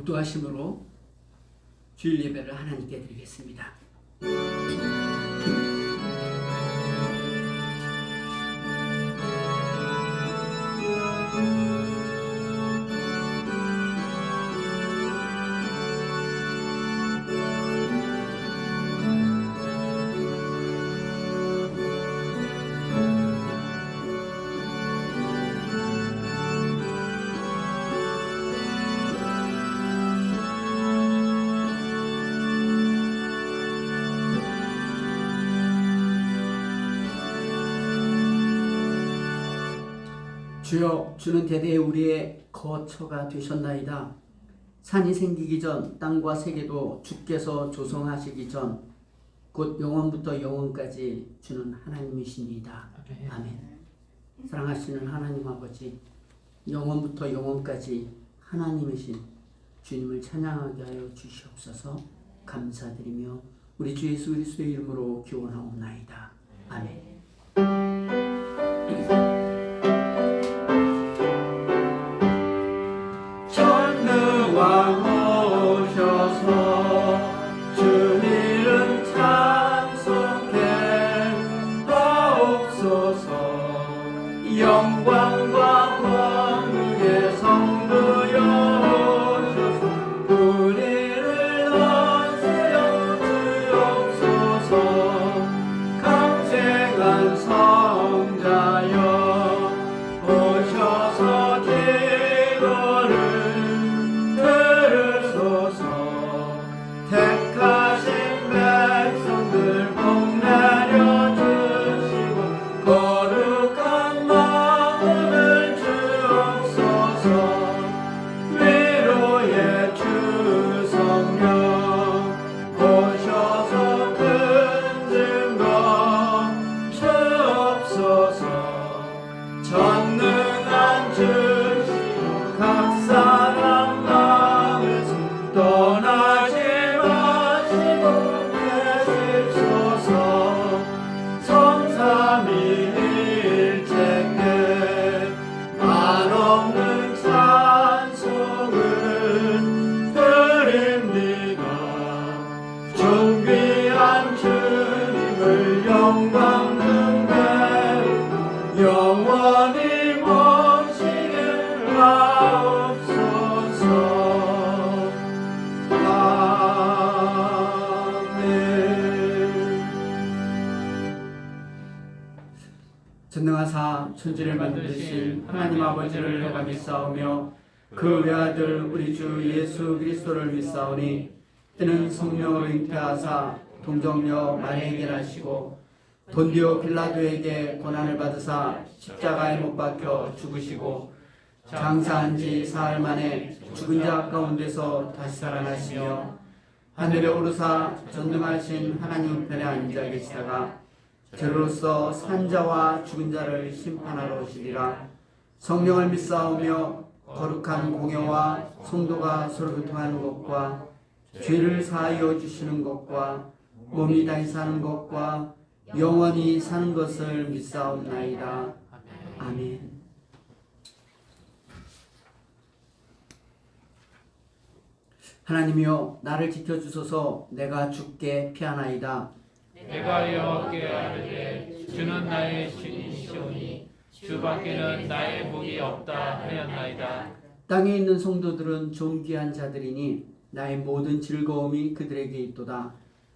묵도하심으로 주일 예배를 하나님께 드리겠습니다. 주여, 주는 대대 우리의 거처가 되셨나이다. 산이 생기기 전 땅과 세계도 주께서 조성하시기 전 곧 영원부터 영원까지 주는 하나님이십니다. 아멘. 사랑하시는 하나님 아버지, 영원부터 영원까지 하나님이신 주님을 찬양하게 하여 주시옵소서. 감사드리며 우리 주 예수 그리스도의 이름으로 기원하옵나이다. 아멘. 영광과 권능의 성부여 오셔서 우리를 넘치려 주옵소서. 강생한 성자여 오셔서 기도를 들으소서. 택하신 백성들 복 내려 주시고 거룩한 마음을 주옵소서. 위로의 주 성령 오셔서 큰 증거 주옵소서. 전능한 주시오 각 사람 마음에서 떠나지 마시고 계십소서. 성삼위일체께 말없는 찬송을 드립니다. 존귀한 주님을 영광 등대 영원히 모시게 하옵소서. 아멘. 전능하사 천지를 만드신 하나님 아버지를 내가 믿사오며 그 외아들 우리 주 예수 그리스도를 믿사오니 이는 성령으로 잉태하사 동정녀 마리아에게 나시고 본디오 빌라도에게 고난을 받으사 십자가에 못 박혀 죽으시고 장사한 지 사흘 만에 죽은 자 가운데서 다시 살아나시며 하늘에 오르사 전능하신 하나님 편에 앉아 계시다가 저로서 산자와 죽은 자를 심판하러 오시리라. 성령을 믿사오며 거룩한 공회와 성도가 서로 교통하는 것과 죄를 사하여 주시는 것과 몸이 다시 사는 것과 영원히 사는 것을 믿사옵나이다. 아멘. 하나님이여, 나를 지켜주소서. 내가 주께 피하나이다. 내가 여호와께 아뢰되 주는 나의 신이시오니 주밖에는 나의 목이 없다 하였나이다. 땅에 있는 성도들은 존귀한 자들이니 나의 모든 즐거움이 그들에게 있도다.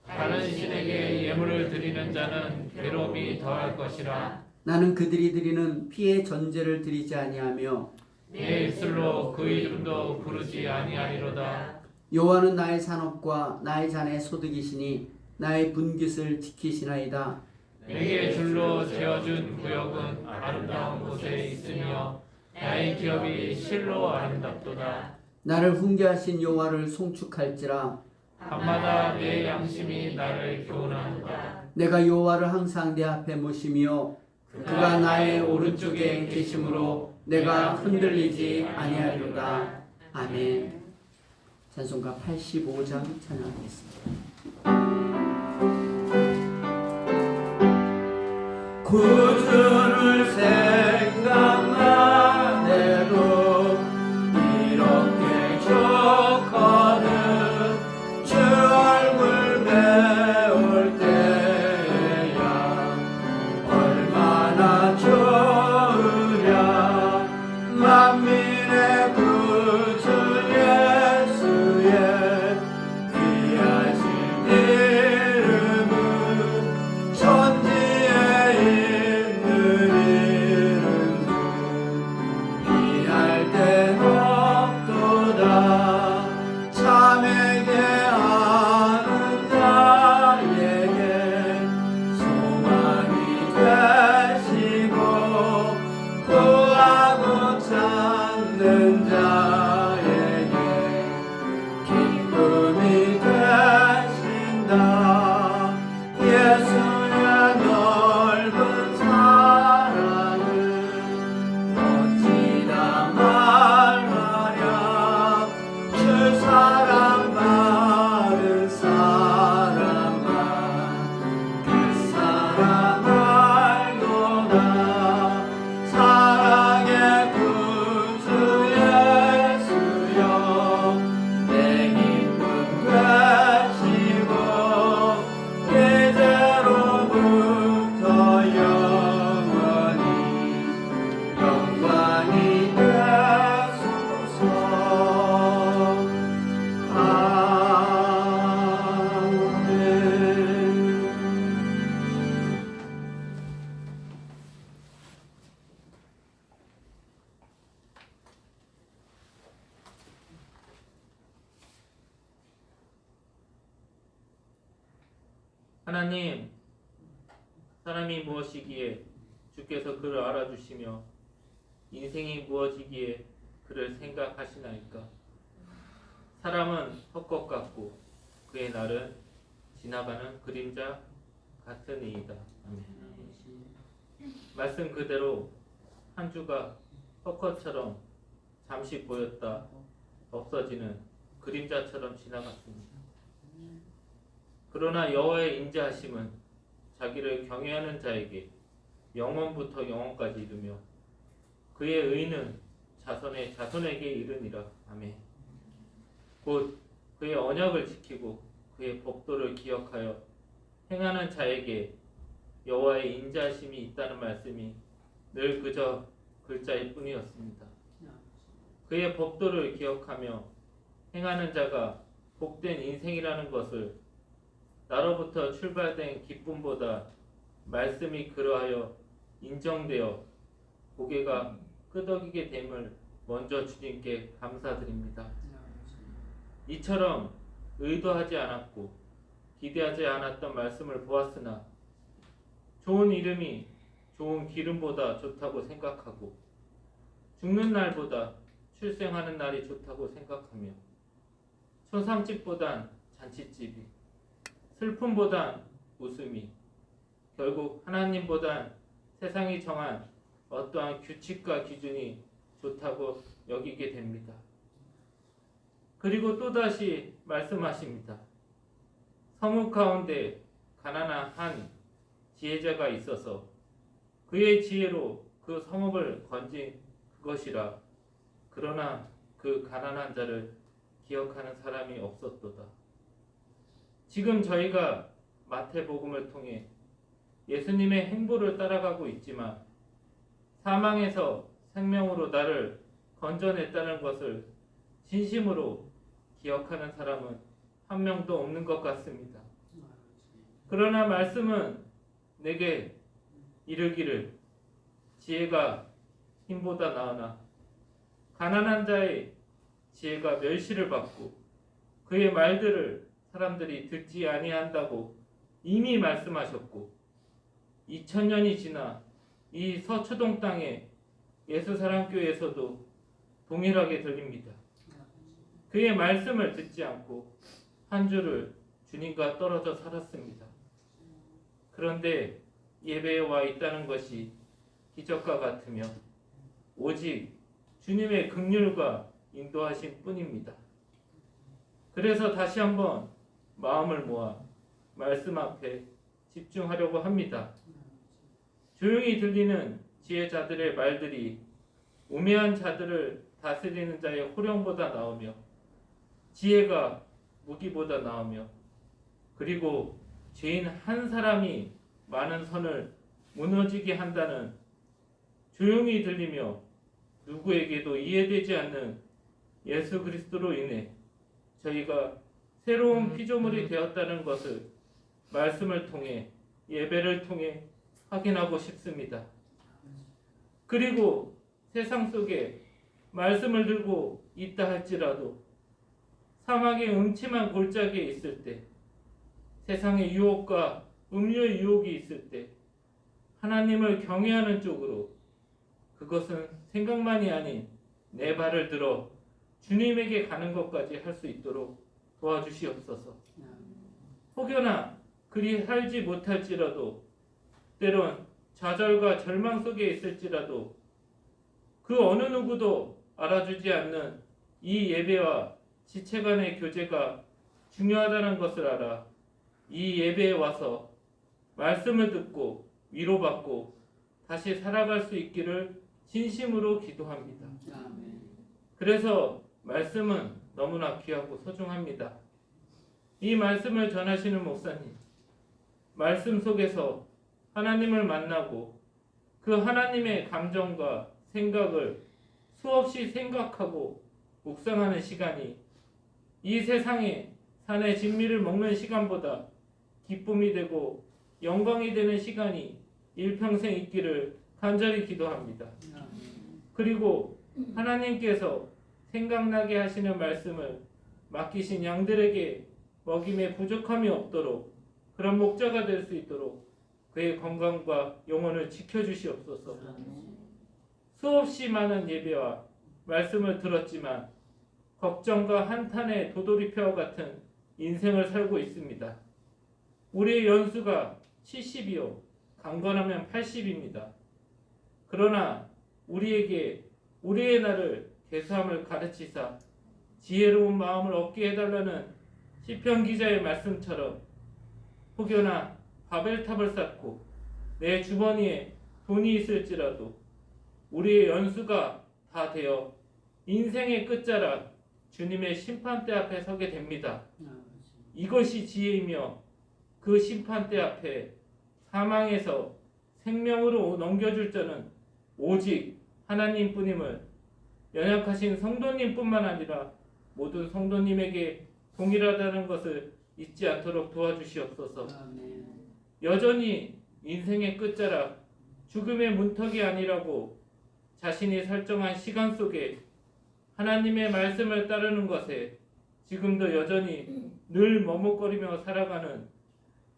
다른 신에게 예물을 드리는 자는 괴로움이 더할 것이라. 나는 그들이 드리는 피의 전제를 드리지 아니하며 내 입술로 그 이름도 부르지 아니하리로다. 여호와는 나의 산업과 나의 잔의 소득이시니 나의 분깃을 지키시나이다. 내게 줄로 재어준 구역은 아름다운 곳에 있으며 나의 기업이 실로 아름답도다. 나를 훈계하신 여호와를 송축할지라. 밤마다 내 양심이 나를 교훈하노다. 내가 여호와를 항상 내 앞에 모시며 그가 나의 오른쪽에 계심으로 내가 흔들리지 아니하리로다. 아멘. 찬송가 85장 찬양하겠습니다. 구주를 생각나네도 이렇게 좋고 하나님, 사람이 무엇이기에 주께서 그를 알아주시며 인생이 무엇이기에 그를 생각하시나이까. 사람은 헛것 같고 그의 날은 지나가는 그림자 같으니이다. 아멘. 말씀 그대로 한 주가 헛것처럼 잠시 보였다 없어지는 그림자처럼 지나갔습니다. 그러나 여호와의 인자하심은 자기를 경외하는 자에게 영원부터 영원까지 이르며 그의 의는 자손의 자손에게 이르니라. 아멘. 곧 그의 언약을 지키고 그의 법도를 기억하여 행하는 자에게 여호와의 인자하심이 있다는 말씀이 늘 그저 글자일 뿐이었습니다. 그의 법도를 기억하며 행하는 자가 복된 인생이라는 것을 나로부터 출발된 기쁨보다 말씀이 그러하여 인정되어 고개가 끄덕이게 됨을 먼저 주님께 감사드립니다. 이처럼 의도하지 않았고 기대하지 않았던 말씀을 보았으나 좋은 이름이 좋은 기름보다 좋다고 생각하고 죽는 날보다 출생하는 날이 좋다고 생각하며 초상집보단 잔치집이 슬픔보단 웃음이 결국 하나님보단 세상이 정한 어떠한 규칙과 기준이 좋다고 여기게 됩니다. 그리고 또다시 말씀하십니다. 성읍 가운데 가난한 한 지혜자가 있어서 그의 지혜로 그 성읍을 건진 그것이라. 그러나 그 가난한 자를 기억하는 사람이 없었도다. 지금 저희가 마태복음을 통해 예수님의 행보를 따라가고 있지만 사망에서 생명으로 나를 건져냈다는 것을 진심으로 기억하는 사람은 한 명도 없는 것 같습니다. 그러나 말씀은 내게 이르기를 지혜가 힘보다 나으나 가난한 자의 지혜가 멸시를 받고 그의 말들을 사람들이 듣지 아니한다고 이미 말씀하셨고 2000년이 지나 이 서초동 땅에 예수사랑교회에서도 동일하게 들립니다. 그의 말씀을 듣지 않고 한 주를 주님과 떨어져 살았습니다. 그런데 예배에 와 있다는 것이 기적과 같으며 오직 주님의 긍휼과 인도하심 뿐입니다. 그래서 다시 한번 마음을 모아 말씀 앞에 집중하려고 합니다. 조용히 들리는 지혜자들의 말들이 우매한 자들을 다스리는 자의 호령보다 나으며 지혜가 무기보다 나으며 그리고 죄인 한 사람이 많은 선을 무너지게 한다는 조용히 들리며 누구에게도 이해되지 않는 예수 그리스도로 인해 저희가 새로운 피조물이 되었다는 것을 말씀을 통해 예배를 통해 확인하고 싶습니다. 그리고 세상 속에 말씀을 들고 있다 할지라도 사막의 음침한 골짜기에 있을 때 세상의 유혹과 음료의 유혹이 있을 때 하나님을 경외하는 쪽으로 그것은 생각만이 아닌 내 발을 들어 주님에게 가는 것까지 할 수 있도록 도와주시옵소서. 혹여나 그리 살지 못할지라도 때론 좌절과 절망 속에 있을지라도 그 어느 누구도 알아주지 않는 이 예배와 지체 간의 교제가 중요하다는 것을 알아 이 예배에 와서 말씀을 듣고 위로받고 다시 살아갈 수 있기를 진심으로 기도합니다. 그래서 말씀은 너무나 귀하고 소중합니다. 이 말씀을 전하시는 목사님, 말씀 속에서 하나님을 만나고 그 하나님의 감정과 생각을 수없이 생각하고 묵상하는 시간이 이 세상에 산의 진미를 먹는 시간보다 기쁨이 되고 영광이 되는 시간이 일평생 있기를 간절히 기도합니다. 그리고 하나님께서 생각나게 하시는 말씀을 맡기신 양들에게 먹임에 부족함이 없도록 그런 목자가 될 수 있도록 그의 건강과 영혼을 지켜주시옵소서. 수없이 많은 예배와 말씀을 들었지만 걱정과 한탄의 도돌이표와 같은 인생을 살고 있습니다. 우리의 연수가 70이요 강건하면 80입니다. 그러나 우리에게 우리의 날을 계수함을 가르치사 지혜로운 마음을 얻게 해달라는 시편 기자의 말씀처럼 혹여나 바벨탑을 쌓고 내 주머니에 돈이 있을지라도 우리의 연수가 다 되어 인생의 끝자락 주님의 심판대 앞에 서게 됩니다. 이것이 지혜이며 그 심판대 앞에 사망에서 생명으로 넘겨줄 자는 오직 하나님뿐임을 연약하신 성도님뿐만 아니라 모든 성도님에게 동일하다는 것을 잊지 않도록 도와주시옵소서. 여전히 인생의 끝자락 죽음의 문턱이 아니라고 자신이 설정한 시간 속에 하나님의 말씀을 따르는 것에 지금도 여전히 늘 머뭇거리며 살아가는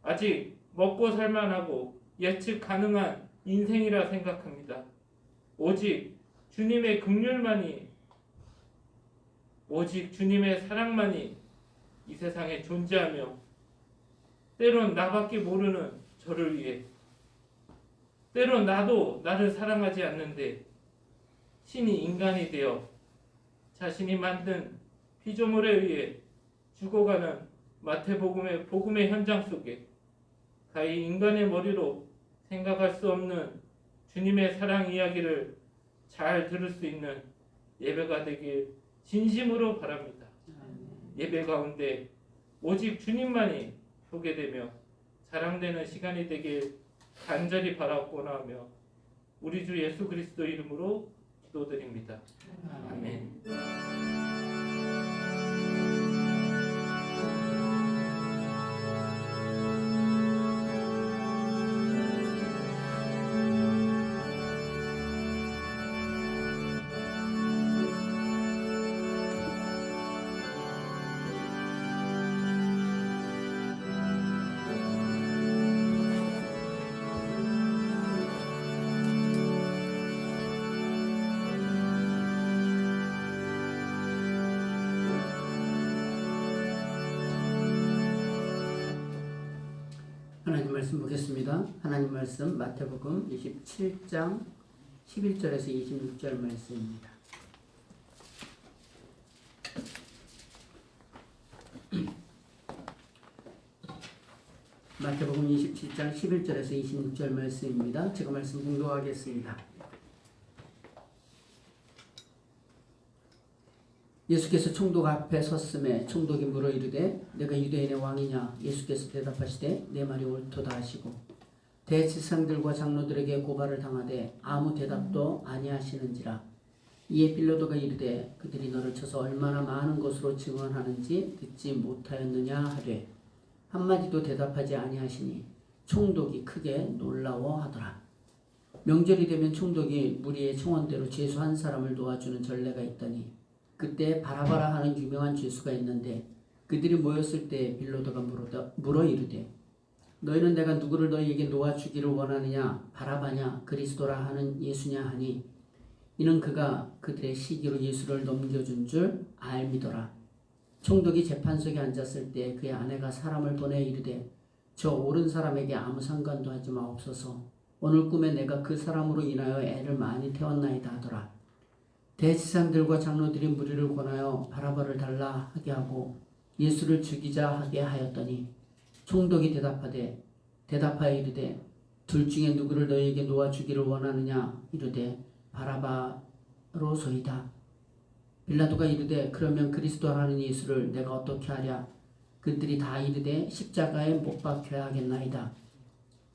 아직 먹고 살만하고 예측 가능한 인생이라 생각합니다. 오직 주님의 긍휼만이 오직 주님의 사랑만이 이 세상에 존재하며 때론 나밖에 모르는 저를 위해 때론 나도 나를 사랑하지 않는데 신이 인간이 되어 자신이 만든 피조물에 의해 죽어가는 마태복음의 복음의 현장 속에 가히 인간의 머리로 생각할 수 없는 주님의 사랑 이야기를 잘 들을 수 있는 예배가 되길 진심으로 바랍니다. 예배 가운데 오직 주님만이 소개되며 자랑되는 시간이 되길 간절히 바라고나하며 우리 주 예수 그리스도 이름으로 기도드립니다. 아멘. 하나님 말씀 보겠습니다. 하나님 말씀 마태복음 27장 11절에서 26절 말씀입니다. 마태복음 27장 11절에서 26절 말씀입니다. 제가 말씀 공독하겠습니다. 예수께서 총독 앞에 섰음에 총독이 물어 이르되 내가 유대인의 왕이냐? 예수께서 대답하시되 내 말이 옳도다 하시고 대지상들과 장로들에게 고발을 당하되 아무 대답도 아니하시는지라. 이에 빌라도가 이르되 그들이 너를 쳐서 얼마나 많은 것으로 증언하는지 듣지 못하였느냐 하되 한마디도 대답하지 아니하시니 총독이 크게 놀라워하더라. 명절이 되면 총독이 무리의 청원대로 죄수 한 사람을 놓아주는 전례가 있더니 그때 바라바라 하는 유명한 죄수가 있는데 그들이 모였을 때 빌라도가 물어 이르되 너희는 내가 누구를 너희에게 놓아주기를 원하느냐? 바라바냐? 그리스도라 하는 예수냐 하니 이는 그가 그들의 시기로 예수를 넘겨준 줄 알미더라. 총독이 재판석에 앉았을 때 그의 아내가 사람을 보내 이르되 저 옳은 사람에게 아무 상관도 하지 마옵소서. 오늘 꿈에 내가 그 사람으로 인하여 애를 많이 태웠나이다 하더라. 대지상들과 장로들이 무리를 권하여 바라바를 달라 하게 하고 예수를 죽이자 하게 하였더니 총독이 대답하여 이르되 둘 중에 누구를 너희에게 놓아주기를 원하느냐? 이르되 바라바로소이다. 빌라도가 이르되 그러면 그리스도라는 예수를 내가 어떻게 하랴? 그들이 다 이르되 십자가에 못 박혀야 하겠나이다.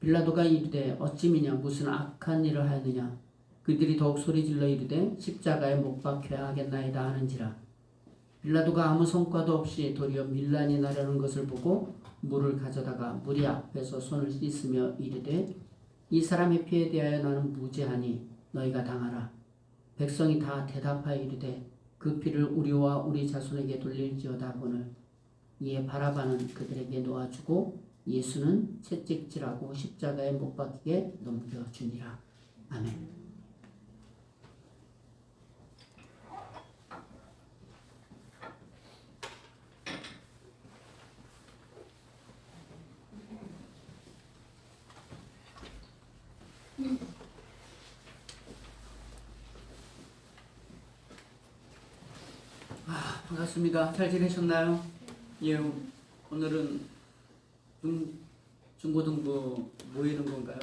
빌라도가 이르되 어찌 미냐? 무슨 악한 일을 하였느냐? 그들이 더욱 소리질러 이르되 십자가에 못 박혀야 하겠나이다 하는지라. 빌라도가 아무 성과도 없이 도리어 밀란이 나려는 것을 보고 물을 가져다가 무리 앞에서 손을 씻으며 이르되 이 사람의 피에 대하여 나는 무죄하니 너희가 당하라. 백성이 다 대답하여 이르되 그 피를 우리와 우리 자손에게 돌릴지어다 하거늘 이에 바라바는 그들에게 놓아주고 예수는 채찍질하고 십자가에 못 박히게 넘겨주니라. 아멘. 반갑습니다. 잘 지내셨나요? 예, 오늘은 중고등부 모이는 건가요?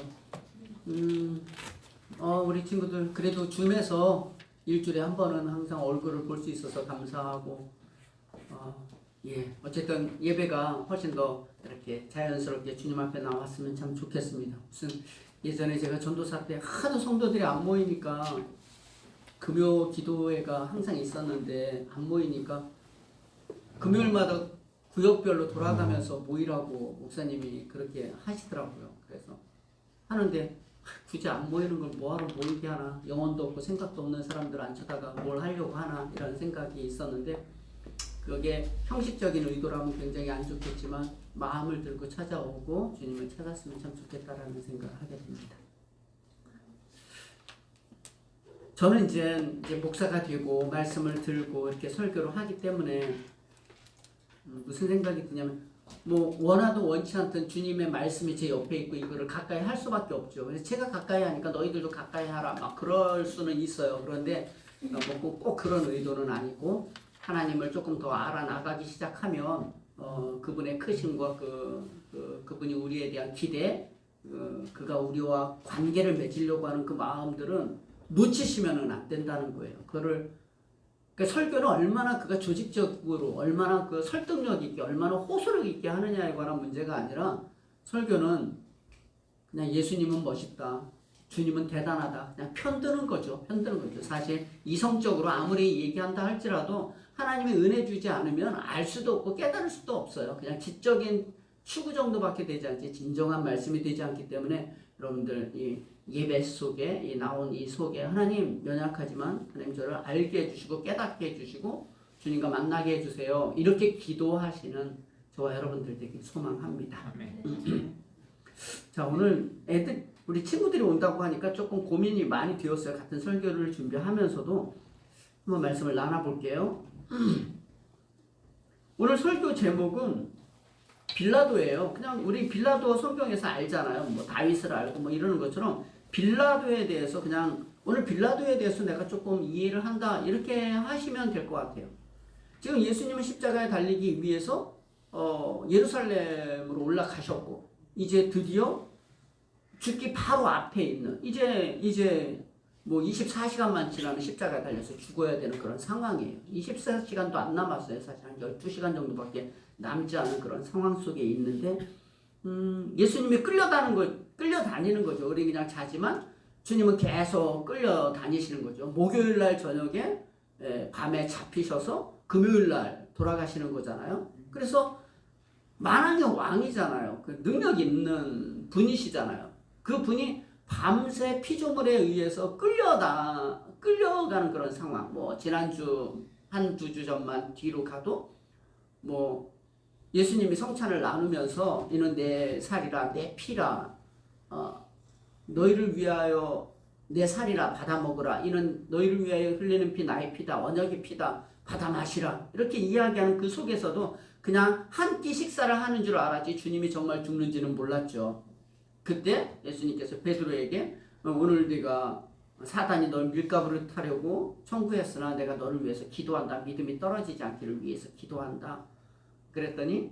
우리 친구들 그래도 줌에서 일주일에 한 번은 항상 얼굴을 볼 수 있어서 감사하고, 예, 어쨌든 예배가 훨씬 더 이렇게 자연스럽게 주님 앞에 나왔으면 참 좋겠습니다. 무슨 예전에 제가 전도사 때 하도 성도들이 안 모이니까 금요 기도회가 항상 있었는데 안 모이니까 금요일마다 구역별로 돌아가면서 모이라고 목사님이 그렇게 하시더라고요. 그래서 하는데 굳이 안 모이는 걸 뭐하러 모이게 하나, 영혼도 없고 생각도 없는 사람들 앉혀다가 뭘 하려고 하나 이런 생각이 있었는데, 그게 형식적인 의도라면 굉장히 안 좋겠지만 마음을 들고 찾아오고 주님을 찾았으면 참 좋겠다라는 생각을 하게 됩니다. 저는 이제 목사가 되고 말씀을 들고 이렇게 설교를 하기 때문에 무슨 생각이 드냐면, 뭐 원하든 원치 않든 주님의 말씀이 제 옆에 있고 이거를 가까이 할 수밖에 없죠. 그래서 제가 가까이 하니까 너희들도 가까이 하라 막 그럴 수는 있어요. 그런데 꼭 그런 의도는 아니고, 하나님을 조금 더 알아나가기 시작하면 그분의 크심과 그분이 우리에 대한 기대, 그가 우리와 관계를 맺으려고 하는 그 마음들은 놓치시면은 안 된다는 거예요. 그러니까 설교는 얼마나 그가 조직적으로, 얼마나 그 설득력 있게, 얼마나 호소력 있게 하느냐에 관한 문제가 아니라, 설교는 그냥 예수님은 멋있다, 주님은 대단하다, 그냥 편드는 거죠. 사실 이성적으로 아무리 얘기한다 할지라도 하나님의 은혜 주지 않으면 알 수도 없고 깨달을 수도 없어요. 그냥 지적인 추구 정도밖에 되지 않지 진정한 말씀이 되지 않기 때문에, 여러분들 이 예배 속에 나온 이 속에 하나님 연약하지만 하나님 저를 알게 해주시고 깨닫게 해주시고 주님과 만나게 해주세요, 이렇게 기도하시는 저와 여러분들 되길 소망합니다. 자, 오늘 우리 친구들이 온다고 하니까 조금 고민이 많이 되었어요. 같은 설교를 준비하면서도 한번 말씀을 나눠볼게요. 오늘 설교 제목은 빌라도예요. 그냥 우리 빌라도 성경에서 알잖아요. 뭐 다윗을 알고 뭐 이러는 것처럼 빌라도에 대해서 그냥 오늘 빌라도에 대해서 내가 조금 이해를 한다, 이렇게 하시면 될 것 같아요. 지금 예수님은 십자가에 달리기 위해서 예루살렘으로 올라가셨고, 이제 드디어 죽기 바로 앞에 있는, 이제 뭐 24시간만 지나면 십자가에 달려서 죽어야 되는 그런 상황이에요. 24시간도 안 남았어요. 사실 한 12시간 정도밖에 남지 않은 그런 상황 속에 있는데, 예수님이 끌려다니는 거죠. 우리 그냥 자지만 주님은 계속 끌려다니시는 거죠. 목요일날 저녁에 밤에 잡히셔서 금요일날 돌아가시는 거잖아요. 그래서 만왕의 왕이잖아요. 그 능력 있는 분이시잖아요. 그 분이 밤새 피조물에 의해서 끌려가는 그런 상황. 뭐 지난주 한 두 주 전만 뒤로 가도 뭐 예수님이 성찬을 나누면서 이는 내 살이라 내 피라, 너희를 위하여 내 살이라 받아 먹으라, 이는 너희를 위하여 흘리는 피 나의 피다, 언약의 피다, 받아 마시라, 이렇게 이야기하는 그 속에서도 그냥 한 끼 식사를 하는 줄 알았지 주님이 정말 죽는지는 몰랐죠. 그때 예수님께서 베드로에게 오늘 네가 사단이 널 밀가부를 타려고 청구했으나 내가 너를 위해서 기도한다, 믿음이 떨어지지 않기를 위해서 기도한다 그랬더니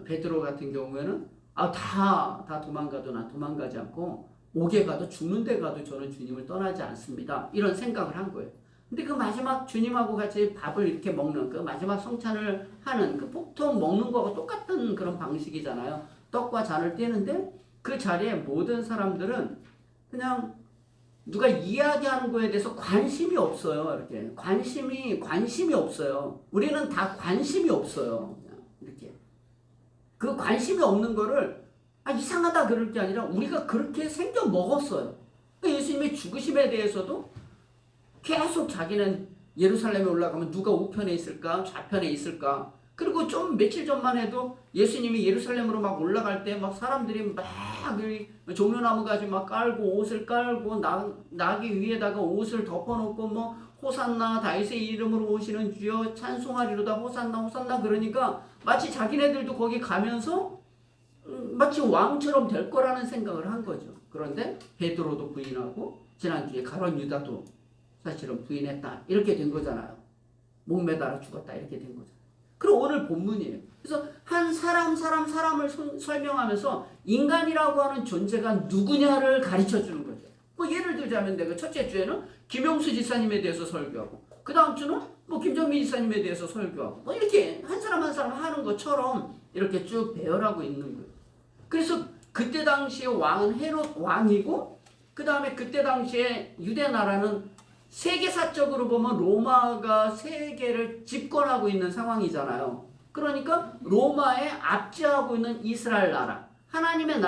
베드로 같은 경우에는 다 도망가도 난 도망가지 않고 옥에 가도 죽는 데 가도 저는 주님을 떠나지 않습니다, 이런 생각을 한 거예요. 근데 그 마지막 주님하고 같이 밥을 이렇게 먹는 그 마지막 성찬을 하는 그 보통 먹는 거하고 똑같은 그런 방식이잖아요. 떡과 잔을 떼는데 그 자리에 모든 사람들은 그냥 누가 이야기하는 거에 대해서 관심이 없어요. 이렇게 관심이 없어요. 우리는 다 관심이 없어요. 그냥 이렇게 그 관심이 없는 거를 이상하다 그럴 게 아니라 우리가 그렇게 생겨 먹었어요. 예수님의 죽으심에 대해서도 계속 자기는 예루살렘에 올라가면 누가 우편에 있을까 좌편에 있을까, 그리고 좀 며칠 전만 해도 예수님이 예루살렘으로 막 올라갈 때 막 사람들이 막 종려나무 가지 막 깔고 옷을 깔고 나귀 위에다가 옷을 덮어놓고 뭐 호산나 다윗의 이름으로 오시는 주여 찬송하리로다 호산나 호산나 그러니까 마치 자기네들도 거기 가면서 마치 왕처럼 될 거라는 생각을 한 거죠. 그런데 베드로도 부인하고 지난주에 가룟 유다도 사실은 부인했다 이렇게 된 거잖아요. 목매달아 죽었다 이렇게 된 거죠. 그리고 오늘 본문이에요. 그래서 한 사람을 설명하면서 인간이라고 하는 존재가 누구냐를 가르쳐 주는 거죠. 뭐 예를 들자면 내가 첫째 주에는 김용수 지사님에 대해서 설교하고 그 다음 주는 뭐 김정민 지사님에 대해서 설교하고 뭐 이렇게 한 사람 하는 것처럼 이렇게 쭉 배열하고 있는 거예요. 그래서 그때 당시에 왕은 헤롯 왕이고 그 다음에 그때 당시에 유대 나라는 세계사적으로 보면 로마가 세계를 집권하고 있는 상황이잖아요. 그러니까 로마에 압제하고 있는 이스라엘 나라, 하나님의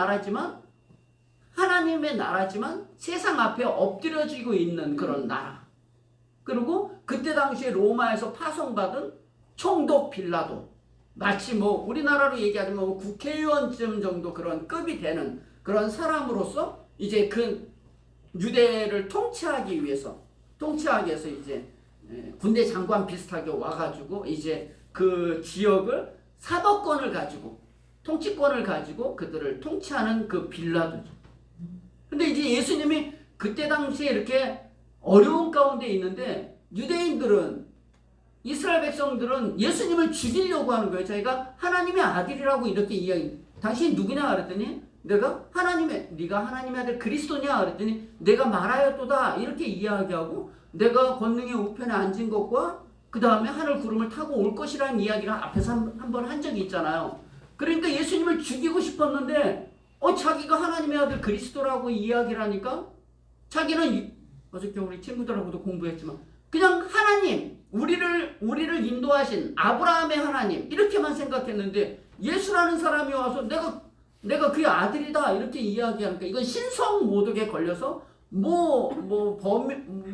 나라지만 세상 앞에 엎드려지고 있는 그런 나라. 그리고 그때 당시에 로마에서 파송받은 총독 빌라도, 마치 뭐 우리나라로 얘기하자면 뭐 국회의원쯤 정도 그런 급이 되는 그런 사람으로서 이제 그 유대를 통치하기 위해서 이제 군대 장관 비슷하게 와가지고 이제 그 지역을 사법권을 가지고 통치권을 가지고 그들을 통치하는 그 빌라도죠. 근데 이제 예수님이 그때 당시에 이렇게 어려운 가운데 있는데 유대인들은 이스라엘 백성들은 예수님을 죽이려고 하는 거예요. 자기가 하나님의 아들이라고 이렇게 이야기. 당신이 누구냐 그랬더니 네가 하나님의 아들 그리스도냐 그랬더니 내가 말하였도다 이렇게 이야기하고 내가 권능의 우편에 앉은 것과 그 다음에 하늘 구름을 타고 올 것이라는 이야기를 앞에서 한 번 한 적이 있잖아요. 그러니까 예수님을 죽이고 싶었는데 자기가 하나님의 아들 그리스도라고 이야기를 하니까 자기는 어저께 우리 친구들하고도 공부했지만 그냥 하나님 우리를 인도하신 아브라함의 하나님 이렇게만 생각했는데 예수라는 사람이 와서 내가 그의 아들이다 이렇게 이야기하니까 이건 신성 모독에 걸려서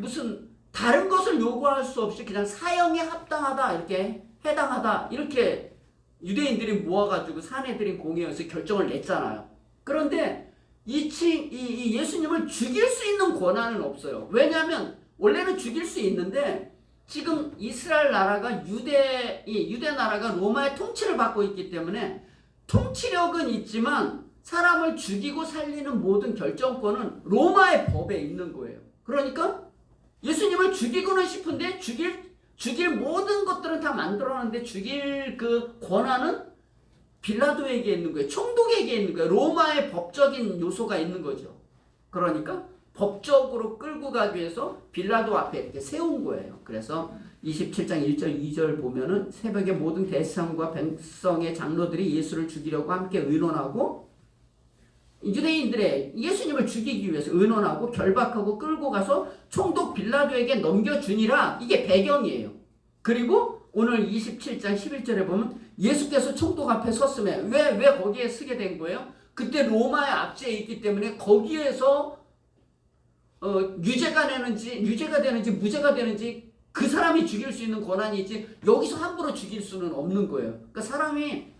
무슨 다른 것을 요구할 수 없이 그냥 사형에 합당하다 이렇게 해당하다 이렇게 유대인들이 모아가지고 사내들인 공회에서 결정을 냈잖아요. 그런데 이 예수님을 죽일 수 있는 권한은 없어요. 왜냐하면 원래는 죽일 수 있는데 지금 이스라엘 나라가 유대 나라가 로마의 통치를 받고 있기 때문에 통치력은 있지만 사람을 죽이고 살리는 모든 결정권은 로마의 법에 있는 거예요. 그러니까 예수님을 죽이고는 싶은데 죽일 모든 것들은 다 만들어놨는데 죽일 그 권한은 빌라도에게 있는 거예요. 총독에게 있는 거예요. 로마의 법적인 요소가 있는 거죠. 그러니까 법적으로 끌고 가기 위해서 빌라도 앞에 이렇게 세운 거예요. 그래서 27장 1절 2절 보면은 새벽에 모든 대상과 백성의 장로들이 예수를 죽이려고 함께 의논하고 유대인들의 예수님을 죽이기 위해서 의논하고 결박하고 끌고 가서 총독 빌라도에게 넘겨주니라. 이게 배경이에요. 그리고 오늘 27장 11절에 보면 예수께서 총독 앞에 섰음에 왜 거기에 서게 된 거예요? 그때 로마의 압제에 있기 때문에 거기에서 유죄가 되는지 무죄가 되는지 그 사람이 죽일 수 있는 권한이 있지 여기서 함부로 죽일 수는 없는 거예요. 그러니까 사람이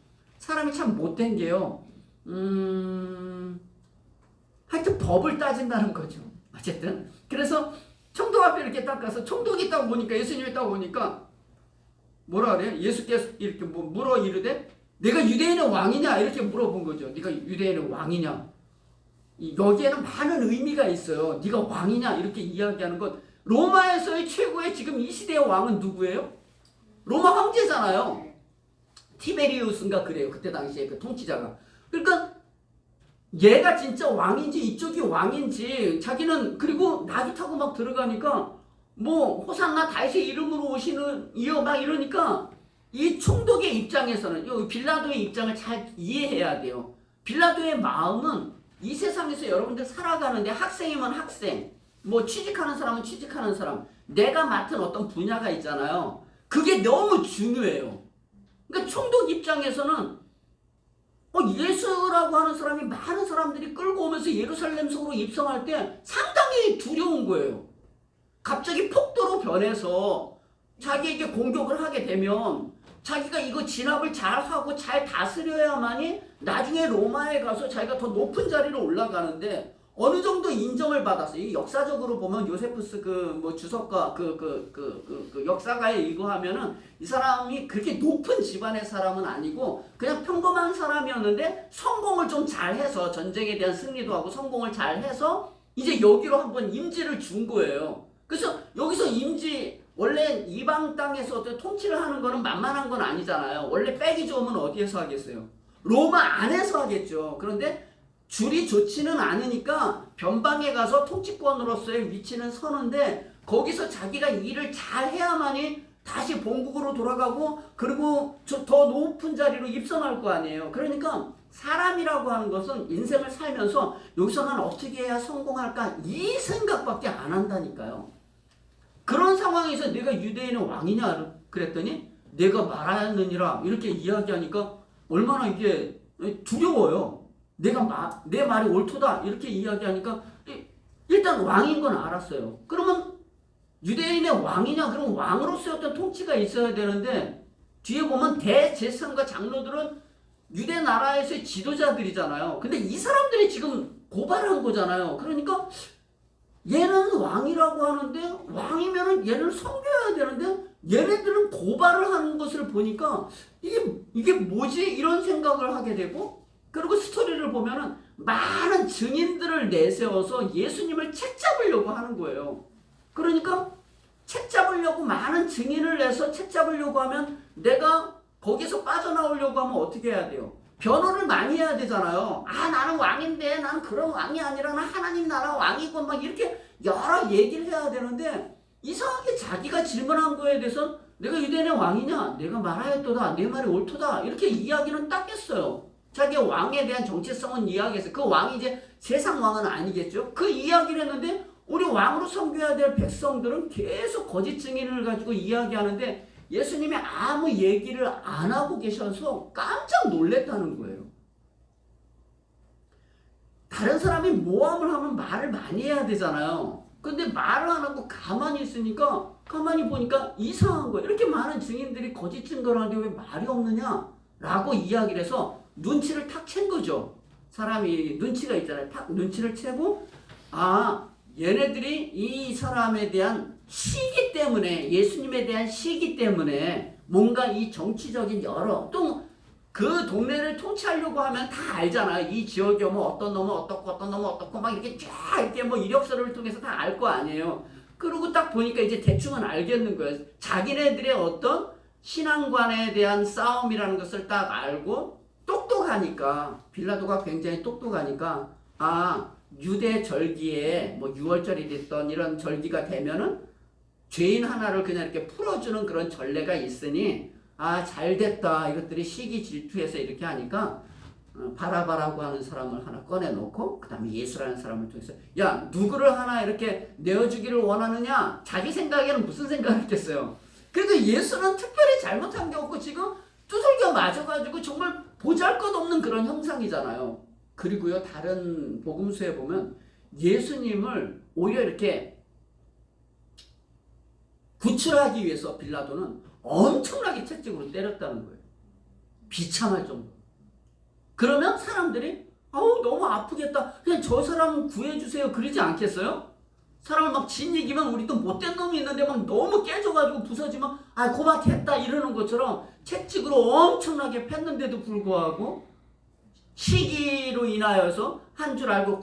참 못된 게요. 하여튼 법을 따진다는 거죠. 어쨌든 그래서 총독 앞에 이렇게 딱 가서 총독이 있다고 보니까 예수님이 있다고 보니까 뭐라 그래요? 예수께서 이렇게 물어 이르되 내가 유대인의 왕이냐 이렇게 물어본 거죠. 네가 유대인의 왕이냐? 여기에는 많은 의미가 있어요. 네가 왕이냐 이렇게 이야기하는 것. 로마에서의 최고의 지금 이 시대의 왕은 누구예요? 로마 황제잖아요. 티베리우스인가 그래요. 그때 당시에 그 통치자가. 그러니까 얘가 진짜 왕인지 이쪽이 왕인지 자기는 그리고 나귀 타고 막 들어가니까 뭐 호산나 다윗의 이름으로 오시는 이어 막 이러니까 이 총독의 입장에서는 이 빌라도의 입장을 잘 이해해야 돼요. 빌라도의 마음은 이 세상에서 여러분들 살아가는데 학생이면 학생, 뭐 취직하는 사람은 취직하는 사람, 내가 맡은 어떤 분야가 있잖아요. 그게 너무 중요해요. 그러니까 총독 입장에서는 예수라고 하는 사람이 많은 사람들이 끌고 오면서 예루살렘 성으로 입성할 때 상당히 두려운 거예요. 갑자기 폭도로 변해서 자기에게 공격을 하게 되면 자기가 이거 진압을 잘하고 잘 다스려야만이 나중에 로마에 가서 자기가 더 높은 자리로 올라가는데 어느 정도 인정을 받았어요. 이 역사적으로 보면 요세푸스 뭐 주석가 역사가에 이거 하면은 이 사람이 그렇게 높은 집안의 사람은 아니고 그냥 평범한 사람이었는데 성공을 좀 잘해서 전쟁에 대한 승리도 하고 성공을 잘해서 이제 여기로 한번 임지를 준 거예요. 그래서 여기서 임지 원래 이방 땅에서 통치를 하는 거는 만만한 건 아니잖아요. 원래 빼기 좋으면 어디에서 하겠어요? 로마 안에서 하겠죠. 그런데 줄이 좋지는 않으니까 변방에 가서 통치권으로서의 위치는 서는데 거기서 자기가 일을 잘 해야만이 다시 본국으로 돌아가고 그리고 더 높은 자리로 입성할 거 아니에요. 그러니까 사람이라고 하는 것은 인생을 살면서 여기서 난 어떻게 해야 성공할까 이 생각밖에 안 한다니까요. 그런 상황에서 내가 유대인의 왕이냐 그랬더니 내가 말하느니라 이렇게 이야기하니까 얼마나 이게 두려워요. 내 말이 옳도다 이렇게 이야기하니까 일단 왕인 건 알았어요. 그러면 유대인의 왕이냐? 그럼 왕으로서의 어떤 통치가 있어야 되는데 뒤에 보면 대제사장과 장로들은 유대 나라에서의 지도자들이잖아요. 근데 이 사람들이 지금 고발한 거잖아요. 그러니까 얘는 왕이라고 하는데 왕이면은 얘를 섬겨야 되는데 얘네들은 고발을 하는 것을 보니까 이게 뭐지? 이런 생각을 하게 되고 그리고 스토리를 보면은 많은 증인들을 내세워서 예수님을 책잡으려고 하는 거예요. 그러니까 책잡으려고 많은 증인을 내서 책잡으려고 하면 내가 거기서 빠져나오려고 하면 어떻게 해야 돼요? 변호를 많이 해야 되잖아요. 나는 왕인데 나는 그런 왕이 아니라 나 하나님 나라 왕이고 막 이렇게 여러 얘기를 해야 되는데 이상하게 자기가 질문한 거에 대해서 내가 유대인의 왕이냐? 내가 말하였도다. 내 말이 옳도다. 이렇게 이야기는 딱 했어요. 자기 왕에 대한 정체성은 이야기했어요. 그 왕이 이제 세상 왕은 아니겠죠. 그 이야기를 했는데 우리 왕으로 섬겨야 될 백성들은 계속 거짓 증인을 가지고 이야기하는데 예수님이 아무 얘기를 안 하고 계셔서 깜짝 놀랐다는 거예요. 다른 사람이 모함을 하면 말을 많이 해야 되잖아요. 근데 말을 안 하고 가만히 있으니까 가만히 보니까 이상한 거예요. 이렇게 많은 증인들이 거짓 증거를 하는데 왜 말이 없느냐? 라고 이야기를 해서 눈치를 탁 챈 거죠. 사람이 눈치가 있잖아요. 탁 눈치를 채고 얘네들이 이 사람에 대한 시기 때문에 예수님에 대한 시기 때문에 뭔가 이 정치적인 여러 또 그 동네를 통치하려고 하면 다 알잖아요. 이 지역에 오면 어떤 놈은 어떻고 어떤 놈은 어떻고 막 이렇게 쫙 이렇게 뭐 이력서를 통해서 다 알 거 아니에요. 그리고 딱 보니까 이제 대충은 알겠는 거예요. 자기네들의 어떤 신앙관에 대한 싸움이라는 것을 딱 알고 똑똑하니까 빌라도가 굉장히 똑똑하니까 유대 절기에 뭐 6월절이 됐던 이런 절기가 되면은 죄인 하나를 그냥 이렇게 풀어주는 그런 전례가 있으니 잘됐다. 이것들이 시기 질투해서 이렇게 하니까 바라바라고 하는 사람을 하나 꺼내놓고 그 다음에 예수라는 사람을 통해서 야 누구를 하나 이렇게 내어주기를 원하느냐? 자기 생각에는 무슨 생각을 했겠어요. 그래도 예수는 특별히 잘못한 게 없고 지금 두들겨 맞아가지고 정말 보잘것없는 그런 형상이잖아요. 그리고요 다른 복음서에 보면 예수님을 오히려 이렇게 구출하기 위해서 빌라도는 엄청나게 채찍으로 때렸다는 거예요. 비참할 정도. 그러면 사람들이 너무 아프겠다. 그냥 저 사람 구해주세요. 그러지 않겠어요? 사람을 막 진이기면 우리 또 못된 놈이 있는데 막 너무 깨져가지고 부서지면 고맙겠다 이러는 것처럼 채찍으로 엄청나게 팼는데도 불구하고 시기로 인하여서 한 줄 알고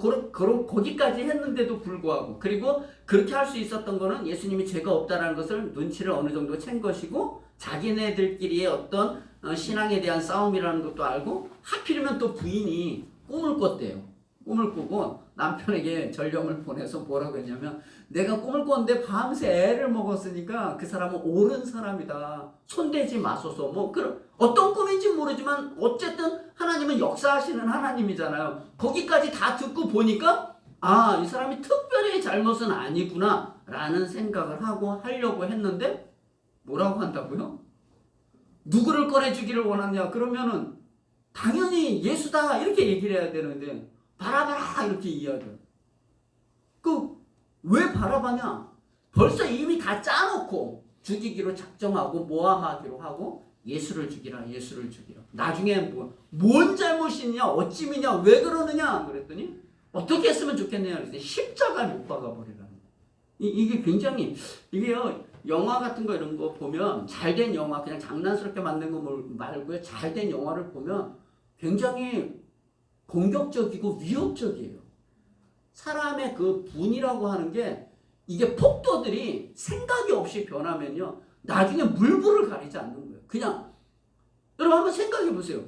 거기까지 했는데도 불구하고 그리고 그렇게 할 수 있었던 거는 예수님이 죄가 없다라는 것을 눈치를 어느 정도 챈 것이고 자기네들끼리의 어떤 신앙에 대한 싸움이라는 것도 알고 하필이면 또 부인이 꿈을 꿨대요. 꿈을 꾸고 남편에게 전령을 보내서 뭐라고 했냐면 내가 꿈을 꿨는데 밤새 애를 먹었으니까 그 사람은 옳은 사람이다. 손대지 마소서. 뭐 그런 어떤 꿈인지 모르지만 어쨌든 하나님은 역사하시는 하나님이잖아요. 거기까지 다 듣고 보니까 이 사람이 특별히 잘못은 아니구나 라는 생각을 하려고 했는데 뭐라고 한다고요? 누구를 꺼내주기를 원하냐? 그러면은 당연히 예수다 이렇게 얘기를 해야 되는데 바라바라 이렇게 이야기해요. 왜 바라바냐? 벌써 이미 다 짜놓고 죽이기로 작정하고 모함하기로 하고 예수를 죽이라, 예수를 죽이라. 나중에 뭔 잘못이 있냐, 어찌미냐, 왜 그러느냐 그랬더니 어떻게 했으면 좋겠느냐 그랬더니 십자가에 못 박아버리라는 거예요. 이게 굉장히, 이게요, 영화 같은 거 이런 거 보면 잘된 영화, 그냥 장난스럽게 만든 거 말고요, 잘된 영화를 보면 굉장히 공격적이고 위협적이에요. 사람의 그 분이라고 하는 게, 이게 폭도들이 생각이 없이 변하면요, 나중에 물불을 가리지 않는 거예요. 그냥 여러분 한번 생각해 보세요.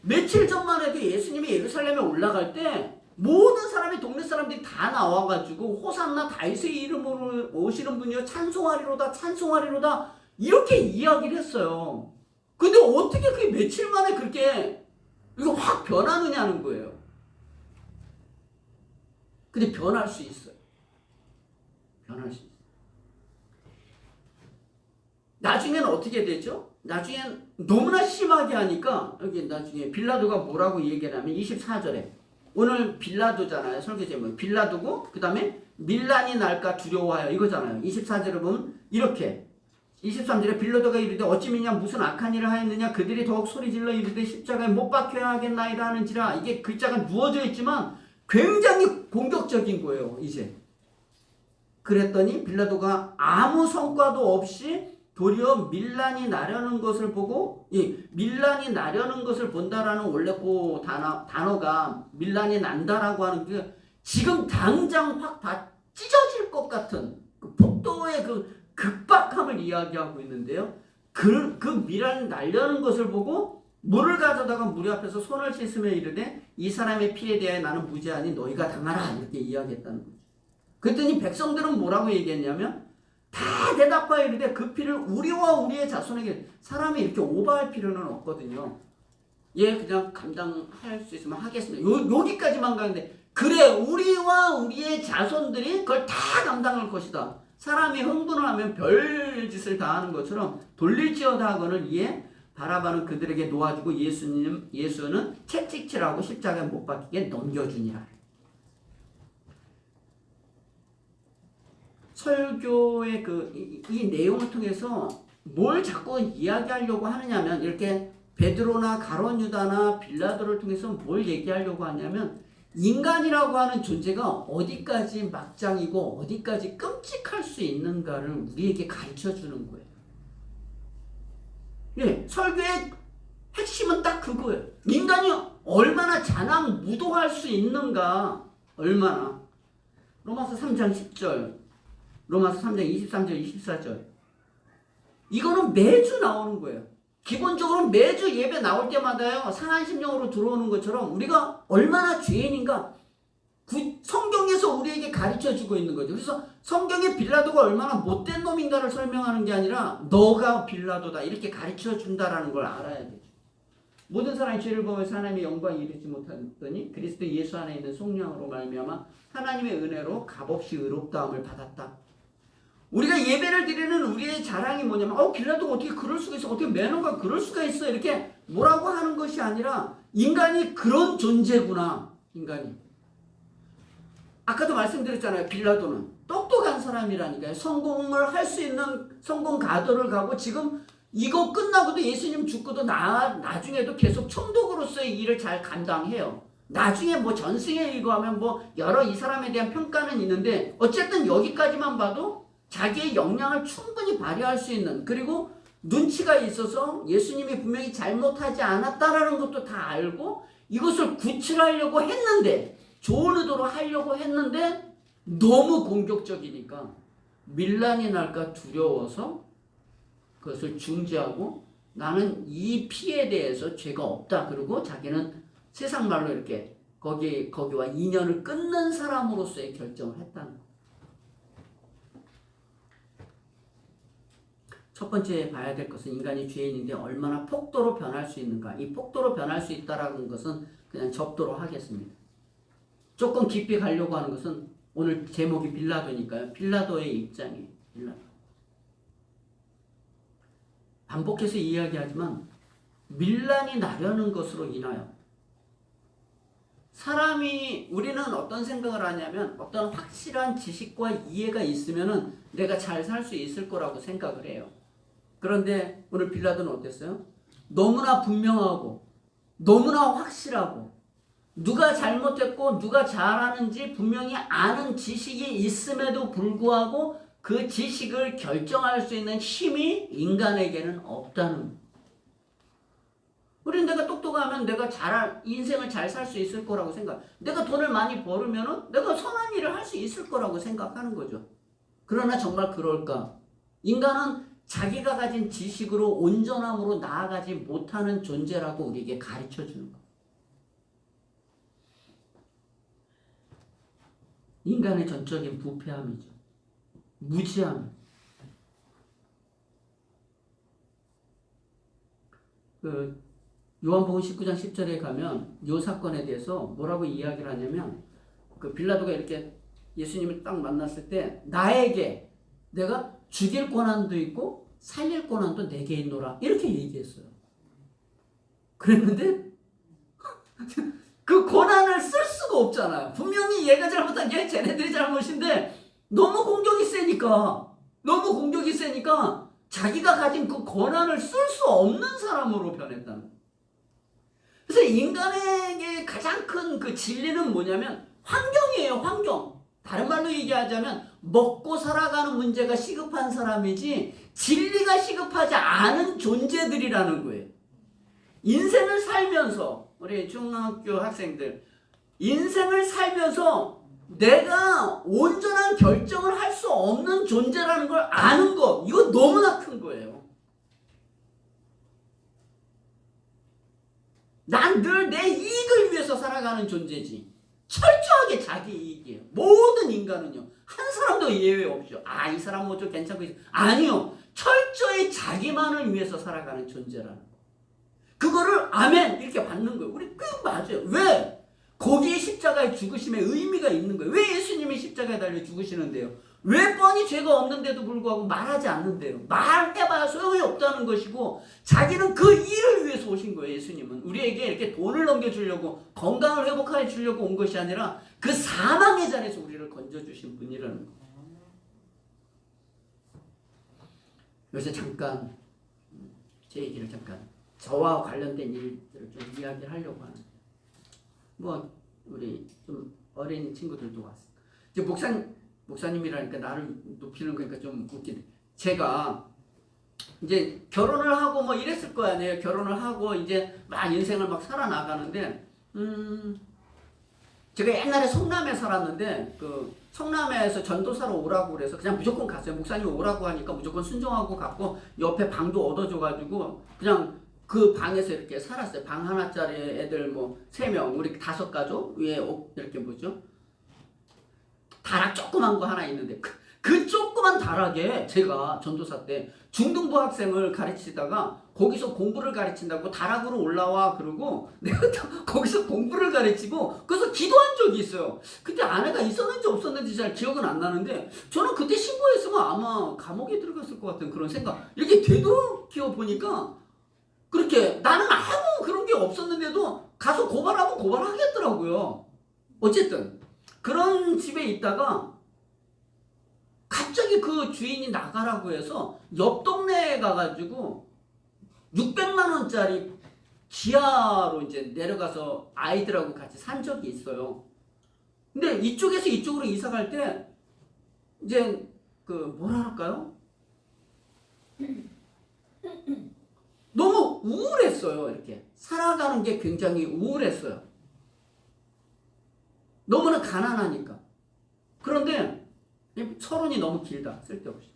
며칠 전만 해도 예수님이 예루살렘에 올라갈 때 모든 사람이, 동네 사람들이 다 나와가지고 호산나 다윗의 이름으로 오시는 분이요 찬송하리로다, 찬송하리로다, 이렇게 이야기를 했어요. 근데 어떻게 그게 며칠 만에 그렇게 이거 확 변하느냐는 거예요. 근데 변할 수 있어요. 변할 수 있어요. 나중에는 어떻게 되죠? 나중엔 너무나 심하게 하니까, 여기 나중에 빌라도가 뭐라고 얘기하냐면 24절에, 오늘 빌라도잖아요. 설교 제목 빌라도고, 그 다음에 밀란이 날까 두려워하여, 이거잖아요. 24절에 보면 이렇게, 23절에 빌라도가 이르되 어찌 미냐 무슨 악한 일을 하였느냐, 그들이 더욱 소리질러 이르되 십자가에 못 박혀야 하겠나이다 하는지라. 이게 글자가 누워져 있지만 굉장히 공격적인 거예요. 이제 그랬더니 빌라도가 아무 성과도 없이 도리어 밀란이 나려는 것을 보고, 이 밀란이 나려는 것을 본다라는 원래 그 단어가 밀란이 난다라고 하는 게 지금 당장 확 다 찢어질 것 같은 그 폭도의 그 급박함을 이야기하고 있는데요. 그 밀란이 날려는 것을 보고 물을 가져다가 무리 앞에서 손을 씻으며 이르되 이 사람의 피에 대하여 나는 무죄하니 너희가 당하라, 이렇게 이야기했다는 거죠. 그랬더니 백성들은 뭐라고 얘기했냐면 다 대답하여 이르되 그 피를 우리와 우리의 자손에게, 사람이 이렇게 오버할 필요는 없거든요. 예, 그냥 감당할 수 있으면 하겠습니다. 여기까지만 가는데, 그래, 우리와 우리의 자손들이 그걸 다 감당할 것이다. 사람이 흥분을 하면 별짓을 다 하는 것처럼 돌릴지어다 하거늘 이에 바라바는 그들에게 놓아주고 예수는 채찍질하고 십자가에 못 박히게 넘겨주니라. 설교의 이 내용을 통해서 뭘 자꾸 이야기하려고 하느냐면, 이렇게 베드로나 가룟 유다나 빌라도를 통해서 뭘 얘기하려고 하냐면, 인간이라고 하는 존재가 어디까지 막장이고 어디까지 끔찍할 수 있는가를 우리에게 가르쳐 주는 거예요. 예, 설교의 핵심은 딱 그거예요. 인간이 얼마나 잔악 무도할 수 있는가, 얼마나. 로마서 3장 10절, 로마서 3장 23절, 24절. 이거는 매주 나오는 거예요. 기본적으로 매주 예배 나올 때마다요, 상한 심령으로 들어오는 것처럼 우리가 얼마나 죄인인가 성경에서 우리에게 가르쳐주고 있는 거죠. 그래서 성경에 빌라도가 얼마나 못된 놈인가를 설명하는 게 아니라 너가 빌라도다, 이렇게 가르쳐준다라는 걸 알아야 되죠. 모든 사람이 죄를 범해서 하나님의 영광에 이르지 못하더니 그리스도 예수 안에 있는 속량으로 말미암아 하나님의 은혜로 값없이 의롭다함을 받았다. 우리가 예배를 드리는 우리의 자랑이 뭐냐면, 빌라도가 어떻게 그럴 수가 있어, 어떻게 매너가 그럴 수가 있어, 이렇게 뭐라고 하는 것이 아니라 인간이 그런 존재구나. 인간이, 아까도 말씀드렸잖아요. 빌라도는 똑똑한 사람이라니까요. 성공을 할 수 있는 성공 가도를 가고, 지금 이거 끝나고도 예수님 죽고도 나중에도 계속 총독으로서의 일을 잘 감당해요. 나중에 뭐 전승에 이거 하면 뭐 여러 이 사람에 대한 평가는 있는데, 어쨌든 여기까지만 봐도 자기의 역량을 충분히 발휘할 수 있는, 그리고 눈치가 있어서 예수님이 분명히 잘못하지 않았다라는 것도 다 알고 이것을 구출하려고 했는데, 좋은 의도로 하려고 했는데 너무 공격적이니까 밀란이 날까 두려워서 그것을 중지하고, 나는 이 피에 대해서 죄가 없다, 그리고 자기는 세상 말로 이렇게 거기와 인연을 끊는 사람으로서의 결정을 했다는 거예요. 첫 번째 봐야 될 것은 인간이 죄인인데 얼마나 폭도로 변할 수 있는가. 이 폭도로 변할 수 있다라는 것은 그냥 접도로 하겠습니다. 조금 깊이 가려고 하는 것은, 오늘 제목이 빌라도니까요. 빌라도의 입장이에요. 빌라도. 반복해서 이야기하지만 밀란이 나려는 것으로 인하여 우리는 어떤 생각을 하냐면, 어떤 확실한 지식과 이해가 있으면은 내가 잘 살 수 있을 거라고 생각을 해요. 그런데 오늘 빌라도는 어땠어요? 너무나 분명하고 너무나 확실하고 누가 잘못했고 누가 잘하는지 분명히 아는 지식이 있음에도 불구하고 그 지식을 결정할 수 있는 힘이 인간에게는 없다는 거예요. 우리는 내가 똑똑하면 내가 인생을 잘 살 수 있을 거라고 생각. 내가 돈을 많이 벌으면은 내가 선한 일을 할 수 있을 거라고 생각하는 거죠. 그러나 정말 그럴까? 인간은 자기가 가진 지식으로 온전함으로 나아가지 못하는 존재라고 우리에게 가르쳐 주는 거예요. 인간의 전적인 부패함이죠. 무지함. 요한복음 19장 10절에 가면 이 사건에 대해서 뭐라고 이야기를 하냐면 빌라도가 이렇게 예수님을 딱 만났을 때 나에게 내가 죽일 권한도 있고 살릴 권한도 내게 있노라 이렇게 얘기했어요. 그랬는데 그 권한을 쓸 수가 없잖아요. 분명히 얘가 잘못한 게 쟤네들이 잘못인데 너무 공격이 세니까 자기가 가진 그 권한을 쓸 수 없는 사람으로 변했다는 거예요. 그래서 인간에게 가장 큰 그 진리는 뭐냐면 환경이에요. 환경. 다른 말로 얘기하자면 먹고 살아가는 문제가 시급한 사람이지 진리가 시급하지 않은 존재들이라는 거예요. 인생을 살면서 우리 중학교 학생들 인생을 살면서 내가 온전한 결정을 할 수 없는 존재라는 걸 아는 것 이거 너무나 큰 거예요. 난 늘 내 이익을 위해서 살아가는 존재지. 철저하게 자기 이익이에요. 모든 인간은요. 한 사람도 예외 없죠. 이 사람 뭐 좀 괜찮고 아니요. 철저히 자기만을 위해서 살아가는 존재라는 거. 그거를 아멘 이렇게 받는 거예요. 우리 그 맞아요. 왜? 거기에 십자가의 죽으심에 의미가 있는 거예요. 왜 예수님이 십자가에 달려 죽으시는데요? 왜 뻔히 죄가 없는데도 불구하고 말하지 않는데요? 말해봐야 소용이 없다는 것이고 자기는 그 일을 위해서 오신 거예요. 예수님은 우리에게 이렇게 돈을 넘겨주려고 건강을 회복해 주려고 온 것이 아니라 그 사망의 자리에서 우리를 건져주신 분이라는 거예요. 요새 잠깐 제 얘기를 잠깐 저와 관련된 일들을 좀 이야기를 하려고 하는데 뭐 우리 좀 어린 친구들도 왔어. 이제 목사님이라니까 나를 높이는 거니까 좀 웃기네. 제가 이제 결혼을 하고 뭐 이랬을 거 아니에요. 결혼을 하고 이제 막 인생을 막 살아나가는데 제가 옛날에 성남에 살았는데 그 성남에서 전도사로 오라고 그래서 그냥 무조건 갔어요. 목사님 오라고 하니까 무조건 순종하고 갔고 옆에 방도 얻어줘가지고 그냥 그 방에서 이렇게 살았어요. 방 하나짜리 애들 뭐 3명 우리 5가족 위에 이렇게 뭐죠? 다락 조그만 거 하나 있는데 그 조그만 다락에 제가 전도사 때 중등부 학생을 가르치다가 거기서 공부를 가르친다고 다락으로 올라와 그러고 내가 거기서 공부를 가르치고 그래서 기도한 적이 있어요. 그때 아내가 있었는지 없었는지 잘 기억은 안 나는데 저는 그때 신고했으면 아마 감옥에 들어갔을 것 같은 그런 생각. 이렇게 되돌이켜 보니까 그렇게 나는 아무 그런 게 없었는데도 가서 고발하면 고발하겠더라고요. 어쨌든 그런 집에 있다가 갑자기 그 주인이 나가라고 해서 옆 동네에 가가지고 600만 원짜리 지하로 이제 내려가서 아이들하고 같이 산 적이 있어요. 근데 이쪽에서 이쪽으로 이사 갈 때 이제 그 뭐라 할까요? 너무 우울했어요. 이렇게 살아가는 게 굉장히 우울했어요. 너무나 가난하니까. 그런데 서론이 너무 길다. 쓸데없이.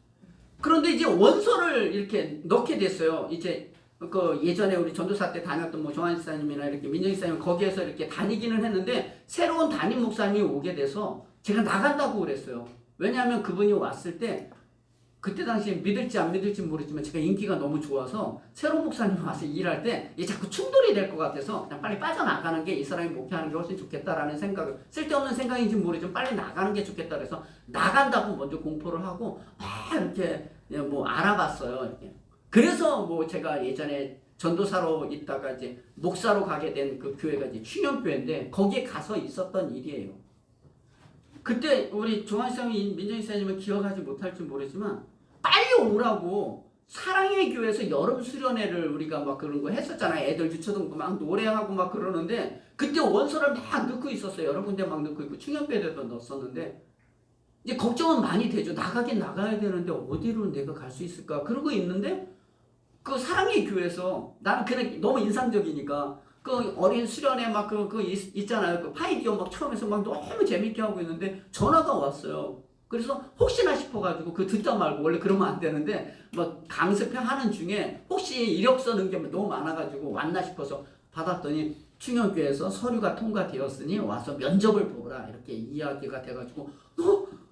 그런데 이제 원서를 이렇게 넣게 됐어요. 이제 그 예전에 우리 전도사 때 다녔던 뭐 정한 지사님이나 이렇게 민정 지사님 거기에서 이렇게 다니기는 했는데 새로운 담임 목사님이 오게 돼서 제가 나간다고 그랬어요. 왜냐하면 그분이 왔을 때 그때 당시에 믿을지 안 믿을지 모르지만 제가 인기가 너무 좋아서 새로운 목사님이 와서 일할 때 이게 자꾸 충돌이 될 것 같아서 그냥 빨리 빠져나가는 게 이 사람이 목회하는 게 훨씬 좋겠다라는 생각을 쓸데없는 생각인지 모르지만 빨리 나가는 게 좋겠다 그래서 나간다고 먼저 공포를 하고 막 이렇게 뭐 알아봤어요. 이렇게. 그래서 뭐 제가 예전에 전도사로 있다가 이제 목사로 가게 된 그 교회가 이제 충현교회인데 거기에 가서 있었던 일이에요. 그때 우리 조한시장님 민정지사님은 기억하지 못할지 모르지만 빨리 오라고 사랑의 교회에서 여름 수련회를 우리가 막 그런 거 했었잖아요. 애들 유초등부 막 노래하고 막 그러는데 그때 원서를 막 넣고 있었어요. 여러 군데 막 넣고 있고 충격배에도 넣었었는데 이제 걱정은 많이 되죠. 나가긴 나가야 되는데 어디로 내가 갈 수 있을까? 그러고 있는데 그 사랑의 교회에서 나는 그냥 너무 인상적이니까 그 어린 수련회 막 있잖아요. 그 파이디어 막 처음에서 막 너무 재밌게 하고 있는데 전화가 왔어요. 그래서 혹시나 싶어가지고 그 듣다 말고 원래 그러면 안 되는데 막 강습회 하는 중에 혹시 이력서 넣은 게 너무 많아가지고 왔나 싶어서 받았더니 충영교회에서 서류가 통과되었으니 와서 면접을 보라 이렇게 이야기가 돼가지고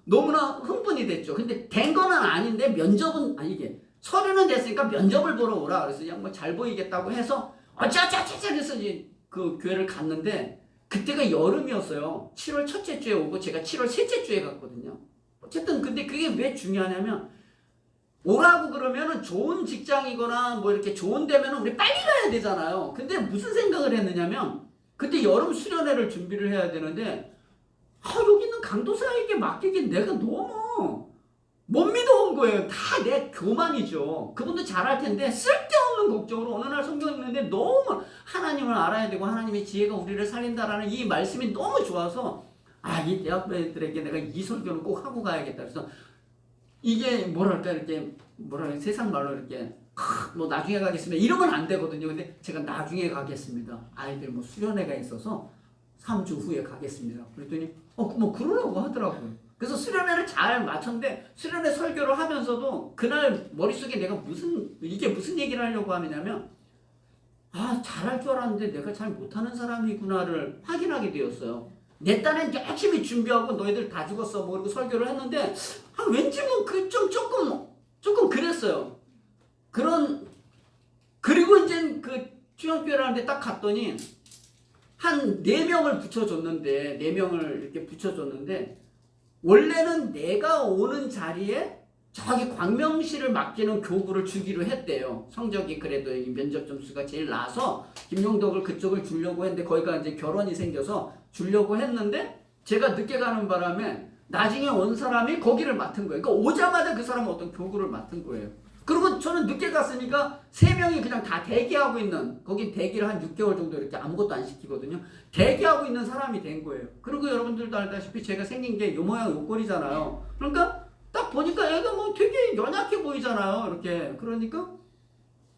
너무나 흥분이 됐죠. 근데 된 거는 아닌데 면접은 이게 서류는 됐으니까 면접을 보러 오라 그래서 그냥 뭐 잘 보이겠다고 해서 어쩌저쩌저 해서 이제 그 교회를 갔는데 그때가 여름이었어요. 7월 첫째 주에 오고 제가 7월 셋째 주에 갔거든요. 어쨌든 근데 그게 왜 중요하냐면 오라고 그러면은 좋은 직장이거나 뭐 이렇게 좋은 데면은 우리 빨리 가야 되잖아요. 근데 무슨 생각을 했느냐면 그때 여름 수련회를 준비를 해야 되는데 여기 있는 강도사에게 맡기긴 내가 너무 못 믿어온 거예요. 다 내 교만이죠. 그분도 잘할 텐데 쓸데없는 걱정으로 어느 날 성경 읽는데 너무 하나님을 알아야 되고 하나님의 지혜가 우리를 살린다라는 이 말씀이 너무 좋아서 이 대학배들에게 내가 이 설교는 꼭 하고 가야겠다. 그래서 이게 이렇게 세상 말로 이렇게 뭐 나중에 가겠습니다. 이러면 안 되거든요. 근데 제가 나중에 가겠습니다. 아이들 뭐 수련회가 있어서 3주 후에 가겠습니다. 그랬더니 뭐 그러라고 하더라고요. 그래서 수련회를 잘 마쳤는데 수련회 설교를 하면서도 그날 머릿속에 내가 이게 무슨 얘기를 하려고 하느냐면 잘할 줄 알았는데 내가 잘 못하는 사람이구나를 확인하게 되었어요. 내 딴엔 열심히 준비하고 너희들 다 죽었어 뭐 그리고 설교를 했는데 왠지 뭐 조금 그랬어요. 그리고 이제 그 중학교를 하는데 딱 갔더니 한 4명을 붙여줬는데 4명을 이렇게 붙여줬는데 원래는 내가 오는 자리에 저기 광명시를 맡기는 교구를 주기로 했대요. 성적이 그래도 이 면접 점수가 제일 나서 김용덕을 그쪽을 주려고 했는데 거기가 이제 결혼이 생겨서 주려고 했는데 제가 늦게 가는 바람에 나중에 온 사람이 거기를 맡은 거예요. 그러니까 오자마자 그 사람은 어떤 교구를 맡은 거예요. 그리고 저는 늦게 갔으니까 3명이 그냥 다 대기하고 있는, 거긴 대기를 한 6개월 정도 이렇게 아무것도 안 시키거든요. 대기하고 있는 사람이 된 거예요. 그리고 여러분들도 알다시피 제가 생긴 게 요 모양 요 꼴이잖아요. 그러니까 딱 보니까 얘가 뭐 되게 연약해 보이잖아요. 이렇게. 그러니까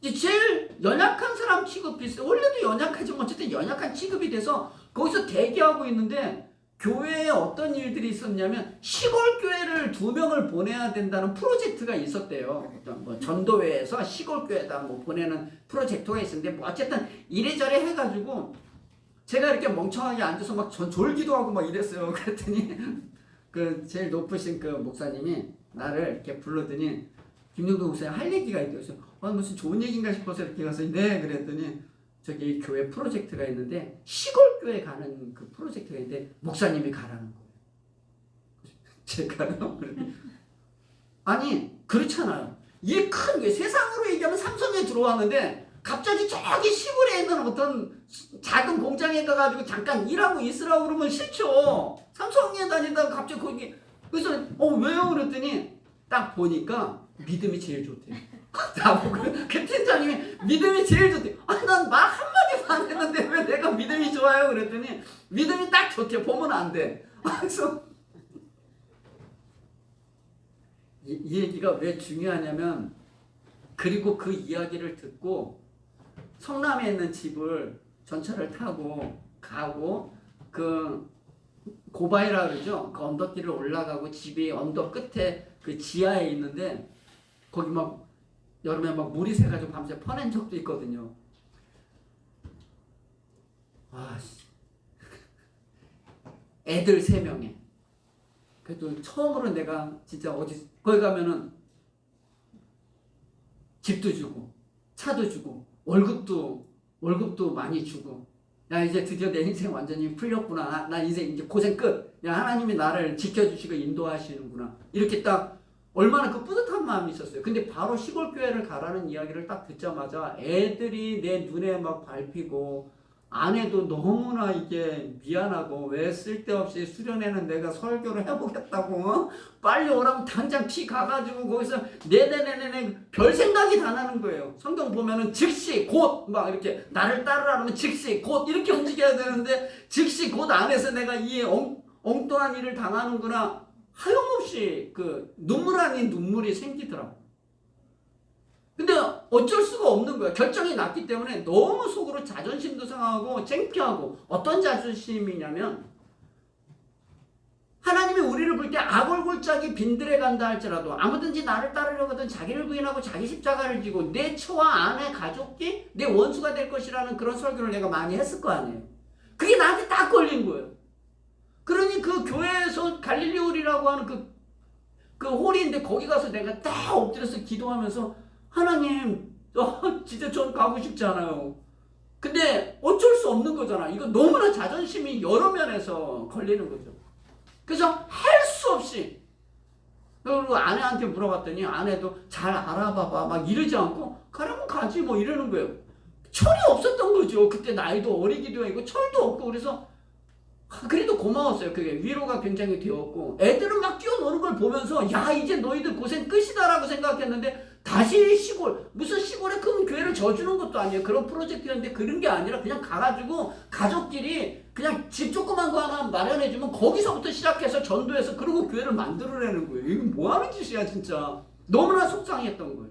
이제 제일 연약한 사람 취급이 있어요. 원래도 연약하지만 어쨌든 연약한 취급이 돼서 거기서 대기하고 있는데 교회에 어떤 일들이 있었냐면 시골 교회를 2명을 보내야 된다는 프로젝트가 있었대요. 뭐 전도회에서 시골 교회에다 뭐 보내는 프로젝트가 있었는데 뭐 어쨌든 이래저래 해가지고 제가 이렇게 멍청하게 앉아서 막 졸기도 하고 막 이랬어요. 그랬더니 그 제일 높으신 그 목사님이 나를 이렇게 불러더니 김용도 목사님 할 얘기가 있대요. 그래서 무슨 좋은 얘기인가 싶어서 이렇게 가서 네 그랬더니 저기 교회 프로젝트가 있는데 시골 교회 가는 그 프로젝트가 있는데 목사님이 가라는 거예요. 제가요? 아니 그렇잖아요. 이 큰 교회 세상으로 얘기하면 삼성에 들어왔는데 갑자기 저기 시골에 있는 어떤 작은 공장에 가가지고 잠깐 일하고 있으라고 그러면 싫죠. 삼성에 다니다가 갑자기 거기 그래서 왜요? 그랬더니 딱 보니까 믿음이 제일 좋대요. 나보고 그 팀장님이 믿음이 제일 좋대요. 난 말 한마디도 안 했는데 왜 내가 믿음이 좋아요? 그랬더니 믿음이 딱 좋대요. 보면 안 돼. 그래서 이 얘기가 왜 중요하냐면 그리고 그 이야기를 듣고 성남에 있는 집을 전철을 타고 가고 그 고바이라 그러죠. 그 언덕길을 올라가고 집이 언덕 끝에 그 지하에 있는데 거기 막 여름에 막 물이 새가지고 밤새 퍼낸 적도 있거든요. 애들 3명에 그래도 처음으로 내가 진짜 어디 거기 가면은 집도 주고 차도 주고 월급도 많이 주고 야 이제 드디어 내 인생 완전히 풀렸구나. 나 이제 고생 끝. 야 하나님이 나를 지켜주시고 인도하시는구나. 이렇게 딱 얼마나 그 뿌듯한 마음이 있었어요. 근데 바로 시골 교회를 가라는 이야기를 딱 듣자마자 애들이 내 눈에 막 밟히고 아내도 너무나 이게 미안하고 왜 쓸데없이 수련회는 내가 설교를 해보겠다고 빨리 오라고 당장 피 가가지고 거기서 네네네네 별 생각이 다 나는 거예요. 성경 보면은 즉시 곧 막 이렇게 나를 따르라면 즉시 곧 이렇게 움직여야 되는데 즉시 곧 안에서 내가 이 엉뚱한 일을 당하는구나 하염없이 그 눈물 아닌 눈물이 생기더라고. 근데 어쩔 수가 없는 거야. 결정이 났기 때문에 너무 속으로 자존심도 상하고 창피하고. 어떤 자존심이냐면 하나님이 우리를 볼 때 아골골짜기 빈들에 간다 할지라도 아무든지 나를 따르려고 하든 자기를 부인하고 자기 십자가를 지고 내 처와 아내 가족이 내 원수가 될 것이라는 그런 설교를 내가 많이 했을 거 아니에요. 그게 나한테 딱 걸린 거예요. 그러니 그 교회에서 갈릴리 홀이라고 하는 그 홀인데 거기 가서 내가 딱 엎드려서 기도하면서 하나님, 진짜 전 가고 싶지 않아요. 근데 어쩔 수 없는 거잖아. 이거 너무나 자존심이 여러 면에서 걸리는 거죠. 그래서 할 수 없이. 그리고 아내한테 물어봤더니 아내도 잘 알아봐봐. 막 이러지 않고 가라면 가지 뭐 이러는 거예요. 철이 없었던 거죠. 그때 나이도 어리기도 하고 철도 없고 그래서 그래도 고마웠어요. 그게 위로가 굉장히 되었고 애들은 막 뛰어노는 걸 보면서 야 이제 너희들 고생 끝이다라고 생각했는데 다시 시골 무슨 시골에 큰 교회를 져주는 것도 아니에요. 그런 프로젝트였는데 그런 게 아니라 그냥 가가지고 가족끼리 그냥 집 조그만 거 하나 마련해주면 거기서부터 시작해서 전도해서 그리고 교회를 만들어내는 거예요. 이건 뭐하는 짓이야 진짜. 너무나 속상했던 거예요.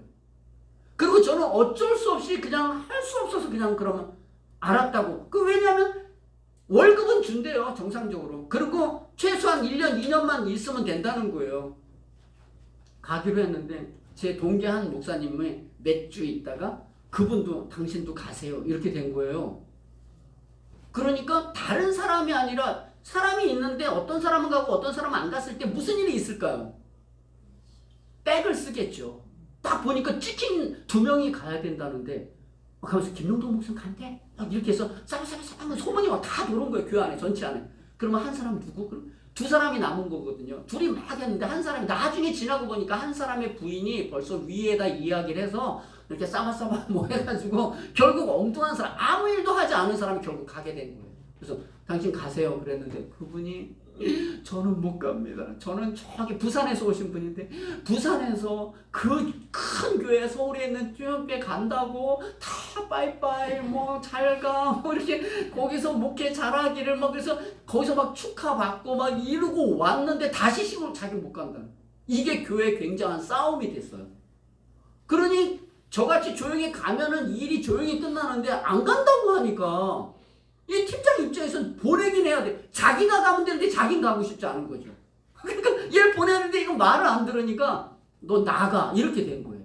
그리고 저는 어쩔 수 없이 그냥 할 수 없어서 그냥 그러면 알았다고. 왜냐하면 월급은 준대요 정상적으로. 그리고 최소한 1년 2년만 있으면 된다는 거예요. 가기로 했는데 제 동기 한 목사님이 몇 주 있다가 그분도 당신도 가세요 이렇게 된 거예요. 그러니까 다른 사람이 아니라 사람이 있는데 어떤 사람은 가고 어떤 사람은 안 갔을 때 무슨 일이 있을까요? 백을 쓰겠죠. 딱 보니까 치킨 2명이 가야 된다는데 가면서 김용동 목사님 간대 막 이렇게 해서 싸바싸바싸바 소문이 막 다 돌아온 거예요. 교회 안에 전체 안에. 그러면 한 사람 누구? 그럼 2사람이 남은 거거든요. 둘이 막 했는데 한 사람이 나중에 지나고 보니까 한 사람의 부인이 벌써 위에다 이야기를 해서 이렇게 싸바싸바 뭐 해가지고 결국 엉뚱한 사람 아무 일도 하지 않은 사람이 결국 가게 된 거예요. 그래서 당신 가세요 그랬는데 그분이 저는 못 갑니다. 저는 저기 부산에서 오신 분인데 부산에서 그 큰 교회 서울에 있는 교회 간다고 다 빠이빠이 뭐 잘가 뭐 이렇게 거기서 목회 잘하기를 막 그래서 거기서 막 축하받고 막 이러고 왔는데 다시 시골 자기 못 간다. 이게 교회에 굉장한 싸움이 됐어요. 그러니 저같이 조용히 가면은 일이 조용히 끝나는데 안 간다고 하니까 이 팀장 입장에서는 보내긴 해야 돼. 자기가 가면 되는데 자기는 가고 싶지 않은 거죠. 그러니까 얘를 보내는데 이거 말을 안 들으니까 너 나가 이렇게 된 거예요.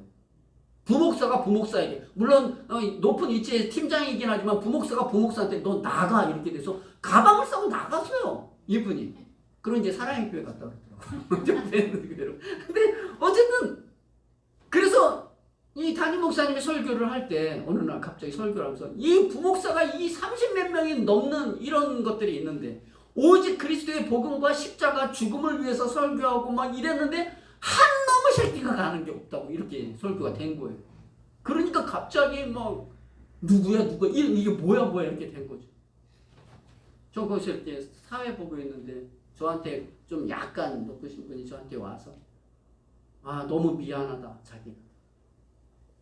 부목사가 부목사에게 물론 높은 위치의 팀장이긴 하지만 부목사가 부목사한테 너 나가 이렇게 돼서 가방을 싸고 나갔어요. 이분이. 그럼 이제 사랑의 교회 갔다 그러더라고요. 근데 어쨌든 그래서 이 담임 목사님이 설교를 할 때 어느 날 갑자기 설교를 하면서 이 부목사가 이 30몇 명이 넘는 이런 것들이 있는데 오직 그리스도의 복음과 십자가 죽음을 위해서 설교하고 막 이랬는데 한 놈의 새끼가 가는 게 없다고 이렇게 설교가 된 거예요. 그러니까 갑자기 막 누구야 이게 뭐야 이렇게 된 거죠. 저 거기서 이렇게 사회 보고 있는데 저한테 좀 약간 높으신 분이 저한테 와서 너무 미안하다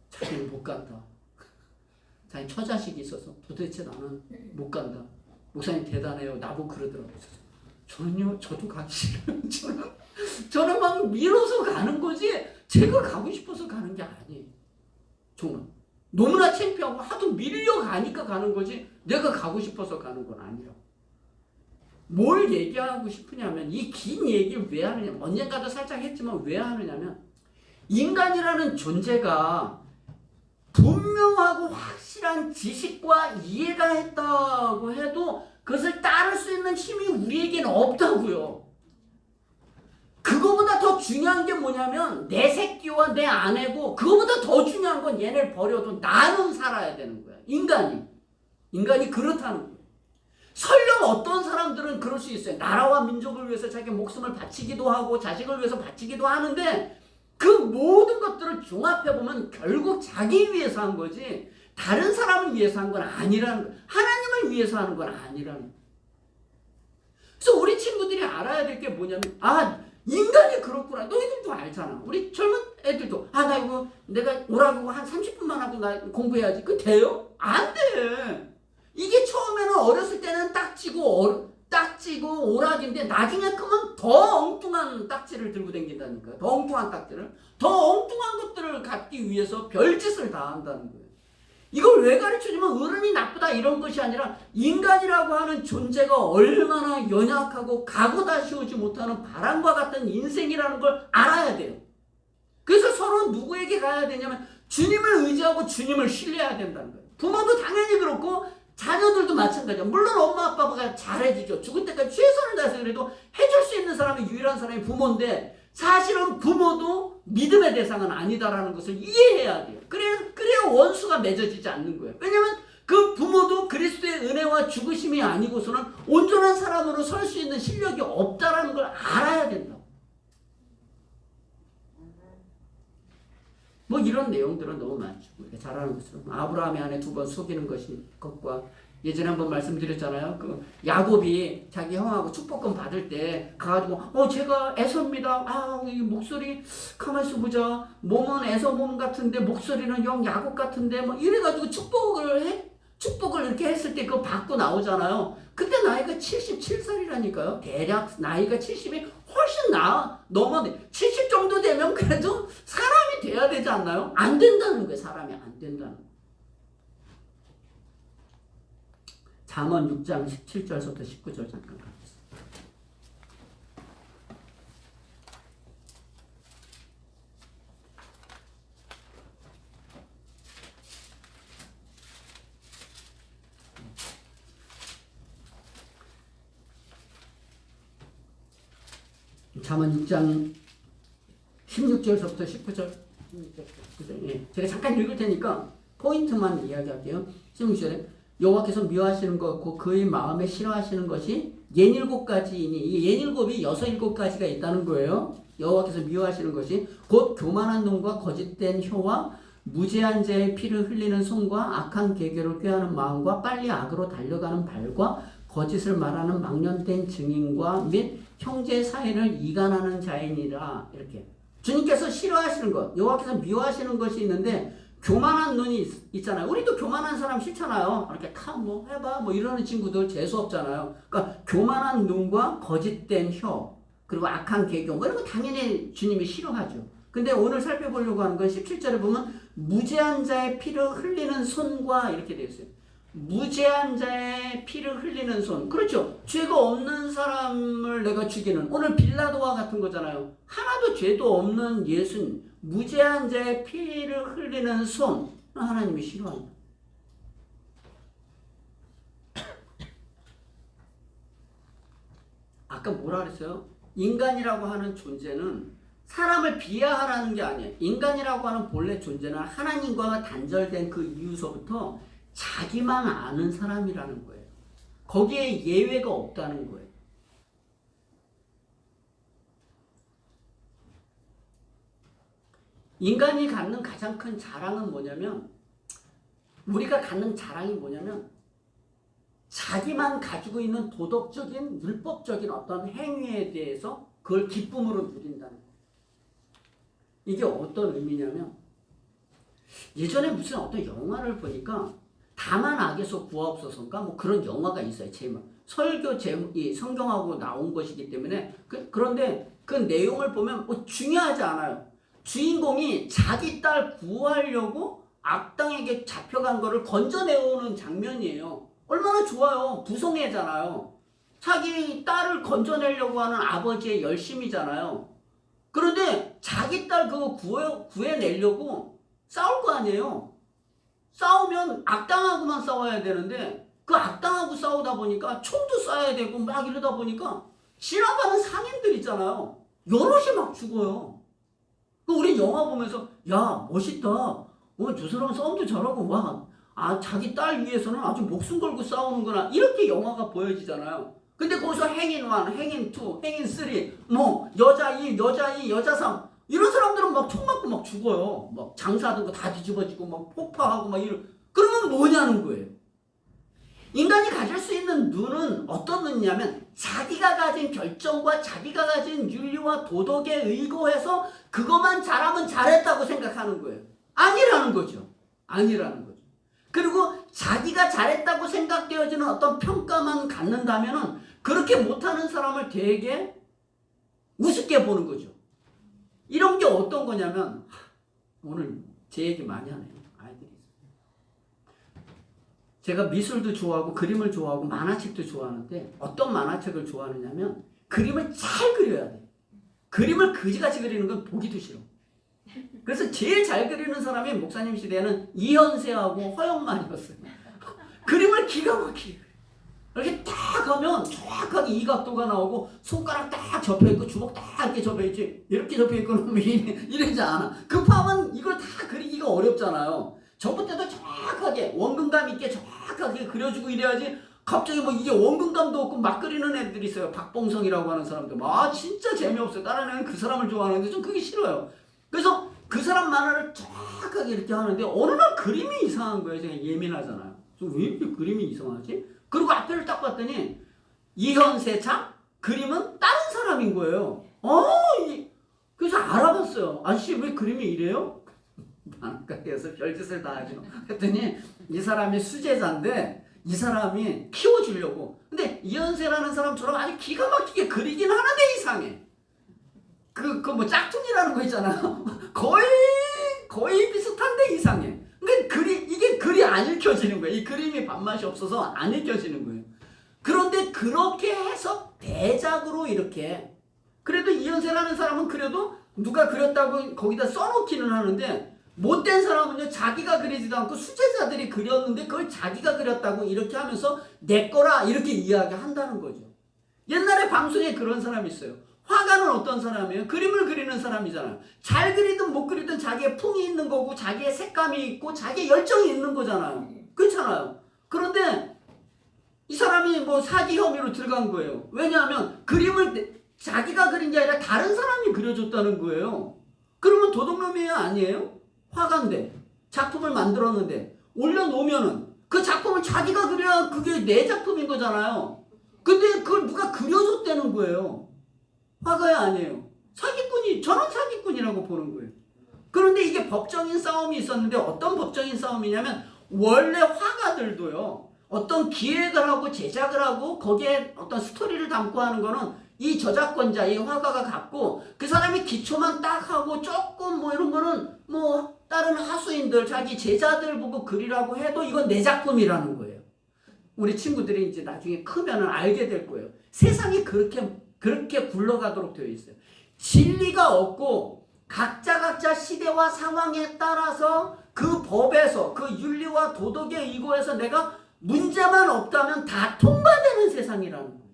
자기는 못 간다. 자기 처자식이 있어서 도대체 나는 못 간다. 목사님 대단해요. 나보고 그러더라고요. 저는요, 저도 가기 싫어요. 저는 막 밀어서 가는 거지, 제가 가고 싶어서 가는 게 아니에요. 정말. 너무나 창피하고 하도 밀려가니까 가는 거지, 내가 가고 싶어서 가는 건 아니라고. 뭘 얘기하고 싶으냐면, 이 긴 얘기를 왜 하느냐, 언젠가도 살짝 했지만 왜 하느냐면, 인간이라는 존재가 분명하고 확실한 지식과 이해가 했다고 해도 그것을 따를 수 있는 힘이 우리에게는 없다고요. 그거보다 더 중요한 게 뭐냐면 내 새끼와 내 아내고 그거보다 더 중요한 건 얘네를 버려도 나는 살아야 되는 거야. 인간이 그렇다는 거예요. 설령 어떤 사람들은 그럴 수 있어요. 나라와 민족을 위해서 자기 목숨을 바치기도 하고 자식을 위해서 바치기도 하는데 그 모든 것들을 종합해보면 결국 자기 위해서 한 거지 다른 사람을 위해서 한 건 아니라는 거예요. 하나님을 위해서 하는 건 아니라는 거예요. 그래서 우리 친구들이 알아야 될 게 뭐냐면 인간이 그렇구나. 너희들도 알잖아. 우리 젊은 애들도 나 이거 내가 오라고 한 30분만 하고 나 공부해야지. 그거 돼요? 안 돼. 이게 처음에는 어렸을 때는 딱지고 오락인데 나중에 크면 더 엉뚱한 딱지를 들고 다닌다니까요. 더 엉뚱한 딱지를. 더 엉뚱한 것들을 갖기 위해서 별짓을 다 한다는 거예요. 이걸 왜 가르쳐주면 어른이 나쁘다 이런 것이 아니라 인간이라고 하는 존재가 얼마나 연약하고 가고 다시 오지 못하는 바람과 같은 인생이라는 걸 알아야 돼요. 그래서 서로 누구에게 가야 되냐면 주님을 의지하고 주님을 신뢰해야 된다는 거예요. 부모도 당연히 그렇고 자녀들도 마찬가지야. 물론 엄마 아빠가 잘해주죠. 죽을 때까지 최선을 다해서 그래도 해줄 수 있는 사람이 유일한 사람이 부모인데 사실은 부모도 믿음의 대상은 아니다라는 것을 이해해야 돼요. 그래야 원수가 맺어지지 않는 거예요. 왜냐면 그 부모도 그리스도의 은혜와 죽으심이 아니고서는 온전한 사람으로 설 수 있는 실력이 없다라는 걸 알아야 된다고. 뭐 이런 내용들은 너무 많죠. 우리가 잘 아는 것처럼 아브라함의 아내 2번 속이는 것과 예전에 한번 말씀드렸잖아요. 그 야곱이 자기 형하고 축복금 받을 때 가가지고 제가 에서입니다. 이 목소리 가만있어 보자. 몸은 에서 몸 같은데 목소리는 영 야곱 같은데 뭐 이래가지고 축복을 이렇게 했을 때 그거 받고 나오잖아요. 그때 나이가 77살이라니까요. 대략 나이가 70이 훨씬 넘었는데 70 정도 되면 그래도 사람이 돼야 되지 않나요? 안 된다는 거예요. 사람이 안 된다는 거예요. 잠언 6장 17절부터 19절 잠깐 가겠습니다. 잠언 6장 16절부터 19절. 제가 잠깐 읽을 테니까 포인트만 이야기할게요. 16절에 여호와께서 미워하시는 것고 그의 마음에 싫어하시는 것이 옛일곱 가지이니 이 옛일곱이 6-7가지가 있다는 거예요. 여호와께서 미워하시는 것이 곧 교만한 눈과 거짓된 혀와 무죄한 자의 피를 흘리는 손과 악한 계교를 꾀하는 마음과 빨리 악으로 달려가는 발과 거짓을 말하는 망령된 증인과 및 형제 사이를 이간하는 자이니라. 이렇게 주님께서 싫어하시는 것, 여호와께서 미워하시는 것이 있는데 교만한 눈이 있잖아요. 우리도 교만한 사람 싫잖아요. 이렇게 해봐 이러는 친구들 재수 없잖아요. 그러니까 교만한 눈과 거짓된 혀 그리고 악한 계교 이런 거 당연히 주님이 싫어하죠. 근데 오늘 살펴보려고 하는 건 17절에 보면 무죄한 자의 피를 흘리는 손과 이렇게 되어 있어요. 무죄한 자의 피를 흘리는 손. 그렇죠. 죄가 없는 사람을 내가 죽이는 오늘 빌라도와 같은 거잖아요. 하나도 죄도 없는 예수님. 무죄한 자의 피를 흘리는 손. 하나님이 싫어합니다. 아까 뭐라 그랬어요? 인간이라고 하는 존재는 사람을 비하하라는 게 아니에요. 인간이라고 하는 본래 존재는 하나님과 단절된 그 이유서부터 자기만 아는 사람이라는 거예요. 거기에 예외가 없다는 거예요. 인간이 갖는 가장 큰 자랑은 뭐냐면 우리가 갖는 자랑이 뭐냐면 자기만 가지고 있는 도덕적인 율법적인 어떤 행위에 대해서 그걸 기쁨으로 누린다는 거예요. 이게 어떤 의미냐면 예전에 무슨 어떤 영화를 보니까 다만 악에서 구하옵소서인가 뭐 그런 영화가 있어요. 제목 설교 제목이 성경하고 나온 것이기 때문에 그런데 그 내용을 보면 뭐 중요하지 않아요. 주인공이 자기 딸 구하려고 악당에게 잡혀간 거를 건져내오는 장면이에요. 얼마나 좋아요. 부성애잖아요. 자기 딸을 건져내려고 하는 아버지의 열심이잖아요. 그런데 자기 딸 그거 구해내려고 싸울 거 아니에요. 싸우면 악당하고만 싸워야 되는데 그 악당하고 싸우다 보니까 총도 쏴야 되고 막 이러다 보니까 지나가는 상인들 있잖아요. 여럿이 막 죽어요. 우리 영화 보면서 야 멋있다. 저 사람 싸움도 잘하고 자기 딸 위해서는 아주 목숨 걸고 싸우는구나. 이렇게 영화가 보여지잖아요. 근데 거기서 행인 1, 행인 2, 행인 3, 여자 1, 여자 2, 여자 3 이런 사람들은 막 총 맞고 막 죽어요. 막 장사하던 거 다 뒤집어지고 막 폭파하고 막 이런. 그러면 뭐냐는 거예요. 인간이 가질 수 있는 눈은 어떤 눈이냐면 자기가 가진 결정과 자기가 가진 윤리와 도덕에 의거해서 그것만 잘하면 잘했다고 생각하는 거예요. 아니라는 거죠. 아니라는 거죠. 그리고 자기가 잘했다고 생각되어지는 어떤 평가만 갖는다면은 그렇게 못하는 사람을 되게 우습게 보는 거죠. 이런 게 어떤 거냐면 오늘 제 얘기 많이 하네요. 아이들이. 제가 미술도 좋아하고 그림을 좋아하고 만화책도 좋아하는데 어떤 만화책을 좋아하느냐면 그림을 잘 그려야 돼. 그림을 그지같이 그리는 건 보기도 싫어. 그래서 제일 잘 그리는 사람이 목사님 시대에는 이현세하고 허영만이었어요. 그림을 기가 막히게 이렇게 딱 하면 정확하게 이 각도가 나오고 손가락 딱 접혀있고 주먹 딱 이렇게 접혀있지 이렇게 접혀있고는 이러지 않아. 급하면 이걸 다 그리기가 어렵잖아요. 전부 때도 정확하게 원근감 있게 정확하게 그려주고 이래야지. 갑자기 뭐 이게 원근감도 없고 막 그리는 애들이 있어요. 박봉성이라고 하는 사람들. 진짜 재미없어요. 다른 애는 그 사람을 좋아하는데 좀 그게 싫어요. 그래서 그 사람 만화를 정확하게 이렇게 하는데 어느 날 그림이 이상한 거예요. 제가 예민하잖아요. 왜 이렇게 그림이 이상하지? 그리고 앞에를 딱 봤더니 이현세 작 그림은 다른 사람인 거예요. 그래서 알아봤어요. 아저씨 왜 그림이 이래요? 만화가게에서 별짓을 다 하죠. 했더니 이 사람이 수제자인데 이 사람이 키워주려고. 근데 이현세라는 사람처럼 아주 기가 막히게 그리긴 하는데 이상해. 뭐 짝퉁이라는 거 있잖아요. 거의 비슷한데 이상해. 그러니까 이게 글이 안 읽혀지는 거예요. 이 그림이 밥맛이 없어서 안 읽혀지는 거예요. 그런데 그렇게 해서 대작으로 이렇게. 그래도 이현세라는 사람은 그래도 누가 그렸다고 거기다 써놓기는 하는데 못된 사람은요 자기가 그리지도 않고 수제자들이 그렸는데 그걸 자기가 그렸다고 이렇게 하면서 내 거라 이렇게 이야기한다는 거죠. 옛날에 방송에 그런 사람이 있어요. 화가는 어떤 사람이에요? 그림을 그리는 사람이잖아요. 잘 그리든 못 그리든 자기의 풍이 있는 거고 자기의 색감이 있고 자기의 열정이 있는 거잖아요. 그렇잖아요. 그런데 이 사람이 뭐 사기 혐의로 들어간 거예요. 왜냐하면 그림을 자기가 그린 게 아니라 다른 사람이 그려줬다는 거예요. 그러면 도둑놈이 아니에요? 화가인데 작품을 만들었는데 올려놓으면은 그 작품을 자기가 그려야 그게 내 작품인 거잖아요. 근데 그걸 누가 그려줬다는 거예요. 화가야 아니에요. 저는 사기꾼이라고 보는 거예요. 그런데 이게 법적인 싸움이 있었는데 어떤 법적인 싸움이냐면 원래 화가들도요. 어떤 기획을 하고 제작을 하고 거기에 어떤 스토리를 담고 하는 거는 이 저작권자, 이 화가가 갖고 그 사람이 기초만 딱 하고 조금 뭐 이런 거는 뭐 다른 하수인들, 자기 제자들 보고 그리라고 해도 이건 내 작품이라는 거예요. 우리 친구들이 이제 나중에 크면은 알게 될 거예요. 세상이 그렇게 굴러가도록 되어 있어요. 진리가 없고 각자 시대와 상황에 따라서 그 법에서 그 윤리와 도덕에 의거해서 내가 문제만 없다면 다 통과되는 세상이라는 거예요.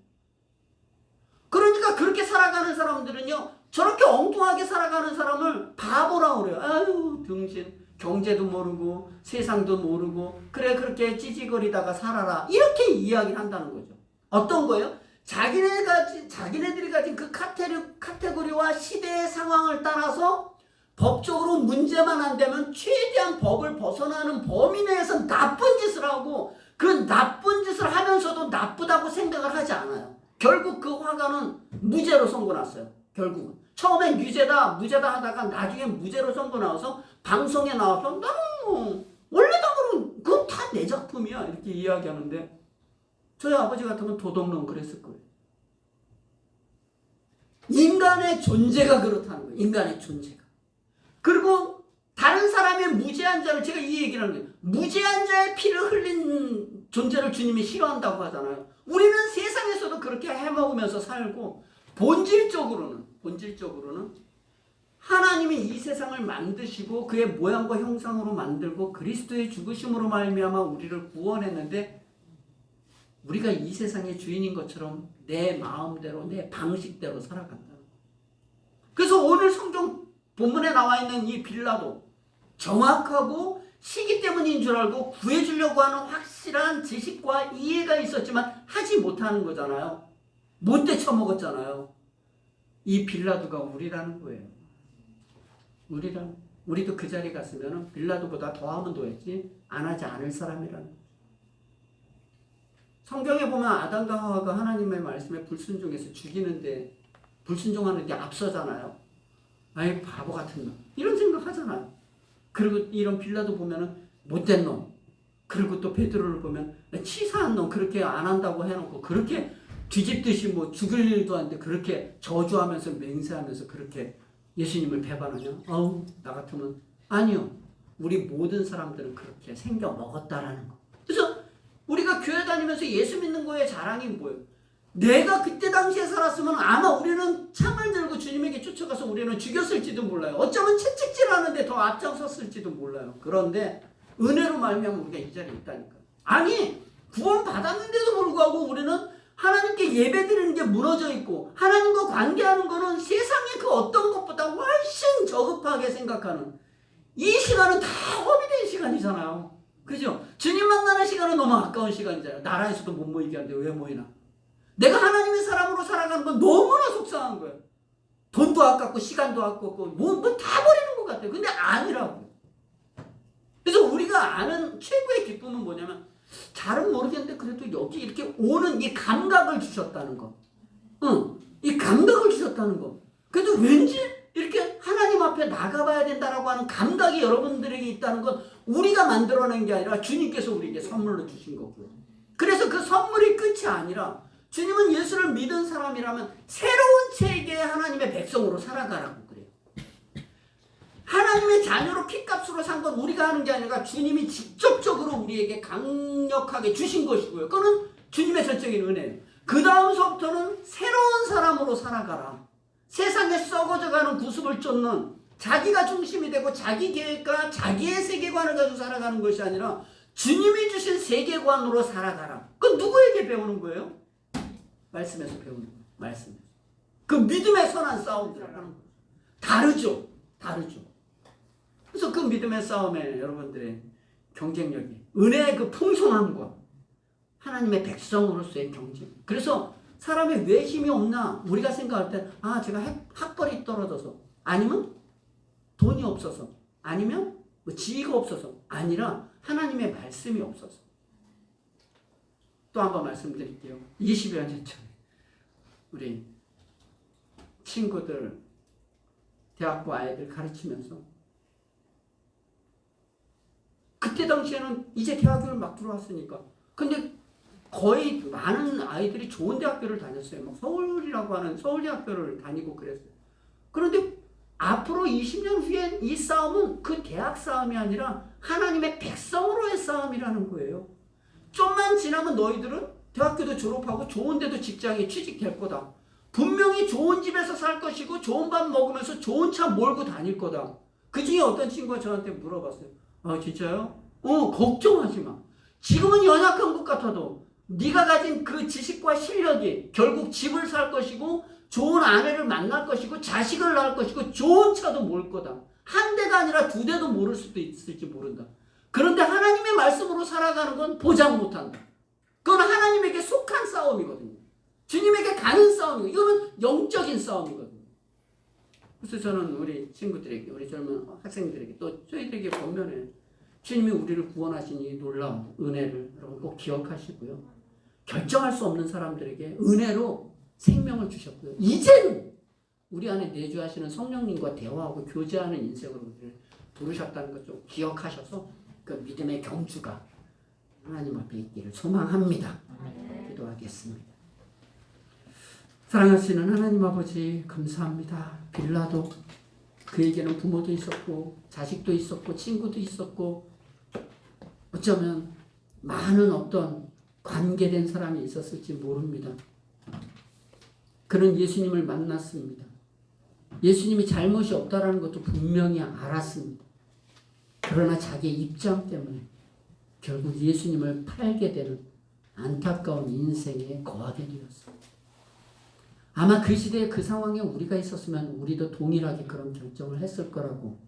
그러니까 그렇게 살아가는 사람들은요 저렇게 엉뚱하게 살아가는 사람을 바보라 그래요. 아유 등신 경제도 모르고 세상도 모르고 그래 그렇게 찌찌거리다가 살아라 이렇게 이야기를 한다는 거죠. 어떤 거예요? 자기네들이 가진 그 카테고리와 시대의 상황을 따라서 법적으로 문제만 안 되면 최대한 법을 벗어나는 범위 내에서 나쁜 짓을 하고 그 나쁜 짓을 하면서도 나쁘다고 생각을 하지 않아요. 결국 그 화가는 무죄로 선고났어요. 결국은 처음엔 무죄다 하다가 나중에 무죄로 선고 나와서 방송에 나와서 나는 원래 다 그런 그건 다 내 작품이야 이렇게 이야기하는데 저희 아버지 같으면 도덕론 그랬을 거예요. 인간의 존재가 그렇다는 거예요. 인간의 존재가. 그리고 다른 사람의 무죄한 자를 제가 이 얘기를 하는 거예요. 무죄한 자의 피를 흘린 존재를 주님이 싫어한다고 하잖아요. 우리는 세상에서도 그렇게 해먹으면서 살고 본질적으로는 하나님이 이 세상을 만드시고 그의 모양과 형상으로 만들고 그리스도의 죽으심으로 말미암아 우리를 구원했는데 우리가 이 세상의 주인인 것처럼 내 마음대로 내 방식대로 살아간다는 거예요. 그래서 오늘 성경 본문에 나와 있는 이 빌라도 정확하고 시기 때문인 줄 알고 구해주려고 하는 확실한 지식과 이해가 있었지만 하지 못하는 거잖아요. 못 되쳐먹었잖아요. 이 빌라도가 우리라는 거예요. 우리라는. 우리도 그 자리에 갔으면 빌라도보다 더하면 더했지 안 하지 않을 사람이라는 거죠. 성경에 보면 아담과 하와가 하나님의 말씀에 불순종해서 죽이는데 불순종하는데 앞서잖아요. 아이 바보 같은 놈 이런 생각 하잖아요. 그리고 이런 빌라도 보면은 못된 놈, 그리고 또 베드로를 보면 치사한 놈, 그렇게 안 한다고 해놓고 그렇게 뒤집듯이 뭐 죽을 일도 아닌데 그렇게 저주하면서 맹세하면서 그렇게 예수님을 배반하냐? 어우, 나 같으면 아니요. 우리 모든 사람들은 그렇게 생겨 먹었다라는 거. 그래서 우리가 교회 다니면서 예수 믿는 거에 자랑이 뭐예요? 내가 그때 당시에 살았으면 아마 우리는 창을 들고 주님에게 쫓아가서 우리는 죽였을지도 몰라요. 어쩌면 채찍질하는데 더 앞장섰을지도 몰라요. 그런데 은혜로 말미암아 우리가 이 자리에 있다니까. 아니 구원 받았는데도 불구하고 우리는 하나님께 예배드리는 게 무너져 있고 하나님과 관계하는 거는 세상의 그 어떤 것보다 훨씬 저급하게 생각하는 이 시간은 다 허비된 시간이잖아요. 그죠? 주님 만나는 시간은 너무 아까운 시간이잖아요. 나라에서도 못 모이게 하는데 왜 모이나? 내가 하나님의 사람으로 살아가는 건 너무나 속상한 거예요. 돈도 아깝고 시간도 아깝고 뭐 다 버리는 것 같아요. 근데 아니라고. 그래서 우리가 아는 최고의 기쁨은 뭐냐면 잘은 모르겠는데 그래도 여기 이렇게 오는 이 감각을 주셨다는 거. 이 감각을 주셨다는 거. 그래도 왠지 이렇게 하나님 앞에 나가봐야 된다라고 하는 감각이 여러분들에게 있다는 건 우리가 만들어낸 게 아니라 주님께서 우리에게 선물로 주신 거고요. 그래서 그 선물이 끝이 아니라 주님은 예수를 믿은 사람이라면 새로운 체계의 하나님의 백성으로 살아가라고 그래요. 하나님의 자녀로 피값으로 산 건 우리가 하는 게 아니라 주님이 직접적으로 우리에게 강력하게 주신 것이고요. 그거는 주님의 전적인 은혜예요. 그 다음서부터는 새로운 사람으로 살아가라. 세상에 썩어져가는 구습을 쫓는 자기가 중심이 되고 자기 계획과 자기의 세계관을 가지고 살아가는 것이 아니라 주님이 주신 세계관으로 살아가라. 그건 누구에게 배우는 거예요? 말씀에서 배우는 거예요. 말씀에서. 그 믿음의 선한 싸움들을 하는 거예요. 다르죠. 다르죠. 그래서 그 믿음의 싸움에 여러분들의 경쟁력이 은혜의 그 풍성함과 하나님의 백성으로서의 경쟁. 그래서 사람이 왜 힘이 없나 우리가 생각할 때 제가 학벌이 떨어져서 아니면 돈이 없어서 아니면 뭐 지위가 없어서 아니라 하나님의 말씀이 없어서. 또 한 번 말씀드릴게요. 20여 년 전에 우리 친구들 대학부 아이들 가르치면서 그때 당시에는 이제 대학교를 막 들어왔으니까 근데 거의 많은 아이들이 좋은 대학교를 다녔어요. 막 서울이라고 하는 서울대학교를 다니고 그랬어요. 그런데 앞으로 20년 후에 이 싸움은 그 대학 싸움이 아니라 하나님의 백성으로의 싸움이라는 거예요. 좀만 지나면 너희들은 대학교도 졸업하고 좋은 데도 직장에 취직될 거다. 분명히 좋은 집에서 살 것이고 좋은 밥 먹으면서 좋은 차 몰고 다닐 거다. 그 중에 어떤 친구가 저한테 물어봤어요. 진짜요? 걱정하지 마. 지금은 연약한 것 같아도 네가 가진 그 지식과 실력이 결국 집을 살 것이고 좋은 아내를 만날 것이고 자식을 낳을 것이고 좋은 차도 몰 거다. 한 대가 아니라 두 대도 모를 수도 있을지 모른다. 그런데 하나님의 말씀으로 살아가는 건 보장 못한다. 그건 하나님에게 속한 싸움이거든요. 주님에게 가는 싸움이고 이거는 영적인 싸움이거든요. 그래서 저는 우리 친구들에게 우리 젊은 학생들에게 또 저희들에게 권면해. 주님이 우리를 구원하신 이 놀라운 은혜를 여러분 꼭 기억하시고요. 결정할 수 없는 사람들에게 은혜로 생명을 주셨고요. 이제는 우리 안에 내주하시는 성령님과 대화하고 교제하는 인생으로 우리를 부르셨다는 것 좀 기억하셔서 그 믿음의 경주가 하나님 앞에 있기를 소망합니다. 기도하겠습니다. 사랑하시는 하나님 아버지 감사합니다. 빌라도 그에게는 부모도 있었고 자식도 있었고 친구도 있었고 어쩌면 많은 어떤 관계된 사람이 있었을지 모릅니다. 그는 예수님을 만났습니다. 예수님이 잘못이 없다라는 것도 분명히 알았습니다. 그러나 자기의 입장 때문에 결국 예수님을 팔게 되는 안타까운 인생에 거하게 되었습니다. 아마 그 시대에 그 상황에 우리가 있었으면 우리도 동일하게 그런 결정을 했을 거라고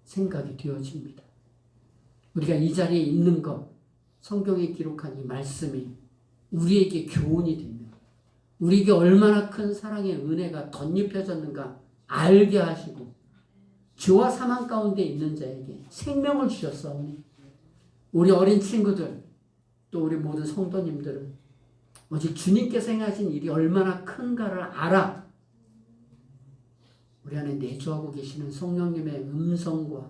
생각이 되어집니다. 우리가 이 자리에 있는 것, 성경에 기록한 이 말씀이 우리에게 교훈이 되며 우리에게 얼마나 큰 사랑의 은혜가 덧입혀졌는가 알게 하시고 죄와 사망 가운데 있는 자에게 생명을 주셨사오니 우리 어린 친구들 또 우리 모든 성도님들은 오직 주님께서 행하신 일이 얼마나 큰가를 알아 우리 안에 내주하고 계시는 성령님의 음성과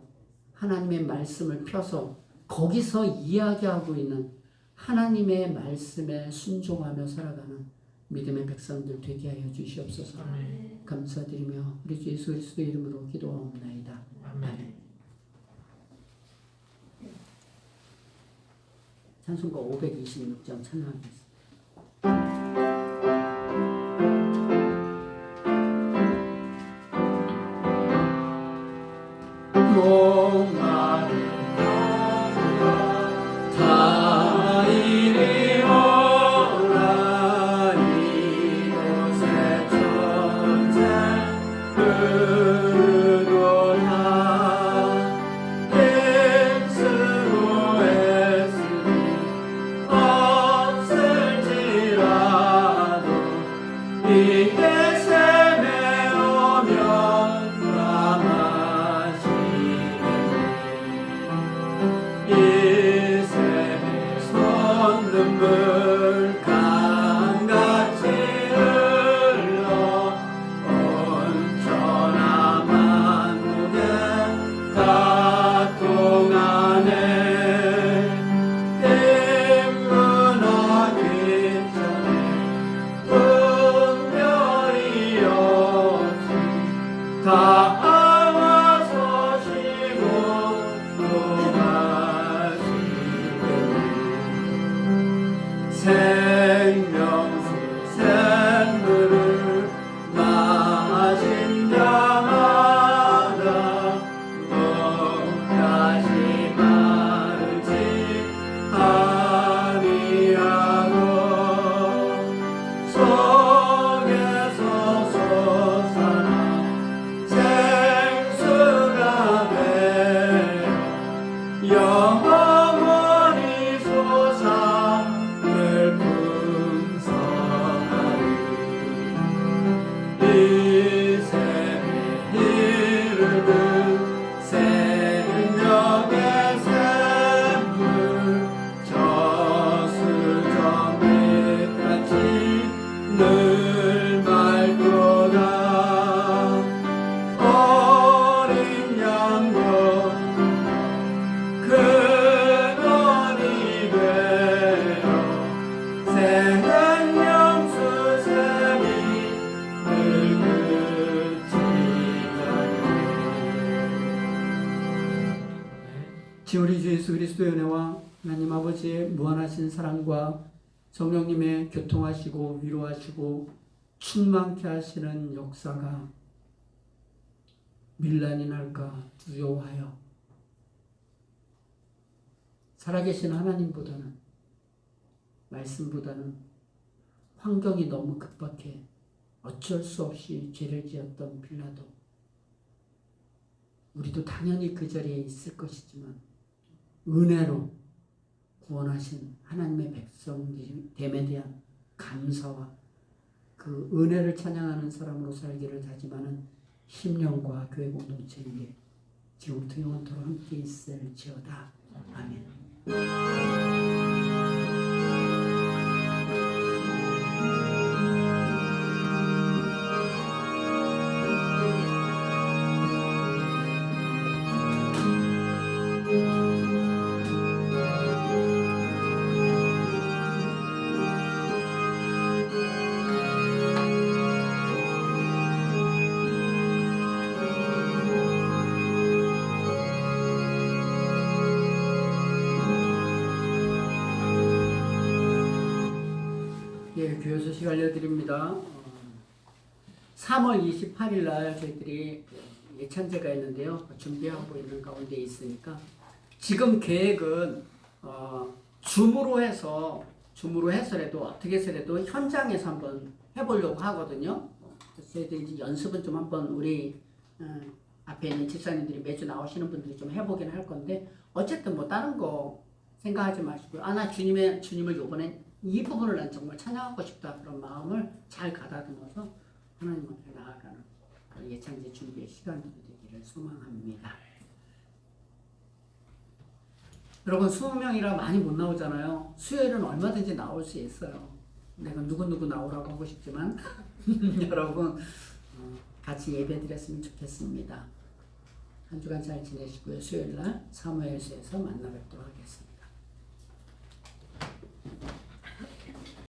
하나님의 말씀을 펴서 거기서 이야기하고 있는 하나님의 말씀에 순종하며 살아가는 믿음의 백성들 되게 하여 주시옵소서. 감사드리며 우리 주 예수 그리스도의 이름으로 기도하옵나이다. 아멘. 찬송가 526장 찬양하겠습니다. 목마른 다 이리 오라 이곳에 천재 흐르도다 힘쓰고 애쓰니 없을지라도 이 겟세메 오면 이 샘이 솟는물 강같이 흘러 온천한 만국에 다 통하네 힘문하기 전에 분별이 없이 다 와서 쉬고 생명수 샘물을 마신 자마다 꼭 다시 마르지 아니하고 속에서 솟아나 생수가 되어 영원히 솟아 이 샘이 이르는 생명의 샘물 저수정 빛같이 늘 맑도다 어린 양도 근원이 되어 생명수 샘이 우리 주 예수 그리스도의 은혜와 하나님 아버지의 무한하신 사랑과 성령님의 교통하시고 위로하시고 충만케 하시는 역사가 밀란이 날까 두려워하여 살아계신 하나님보다는 말씀보다는 환경이 너무 급박해 어쩔 수 없이 죄를 지었던 빌라도 우리도 당연히 그 자리에 있을 것이지만 은혜로 구원하신 하나님의 백성됨에 대한 감사와 그 은혜를 찬양하는 사람으로 살기를 다짐하는 심령과 교회 공동체에게 지금부터 영원토록 함께 있을지어다. 아멘. 교회 소식 알려드립니다. 3월 28일 날 저희들이 예찬제가 있는데요. 준비하고 있는 가운데 있으니까 지금 계획은 줌으로 해서라도 어떻게 해서라도 현장에서 한번 해보려고 하거든요. 그래서 저희들이 이제 연습은 좀 한번 우리 앞에 있는 집사님들이 매주 나오시는 분들이 좀 해보긴 할 건데 어쨌든 뭐 다른 거 생각하지 마시고요. 나 주님을 요번엔 이 부분을 난 정말 찬양하고 싶다 그런 마음을 잘 가다듬어서 하나님 앞에 나아가는 예찬제 준비의 시간이 되기를 되기를 소망합니다. 여러분 20명이라 많이 못 나오잖아요. 수요일은 얼마든지 나올 수 있어요. 내가 누구누구 나오라고 하고 싶지만 여러분 같이 예배 드렸으면 좋겠습니다. 한 주간 잘 지내시고요. 수요일날 사무엘서에서 만나 뵙도록 하겠습니다.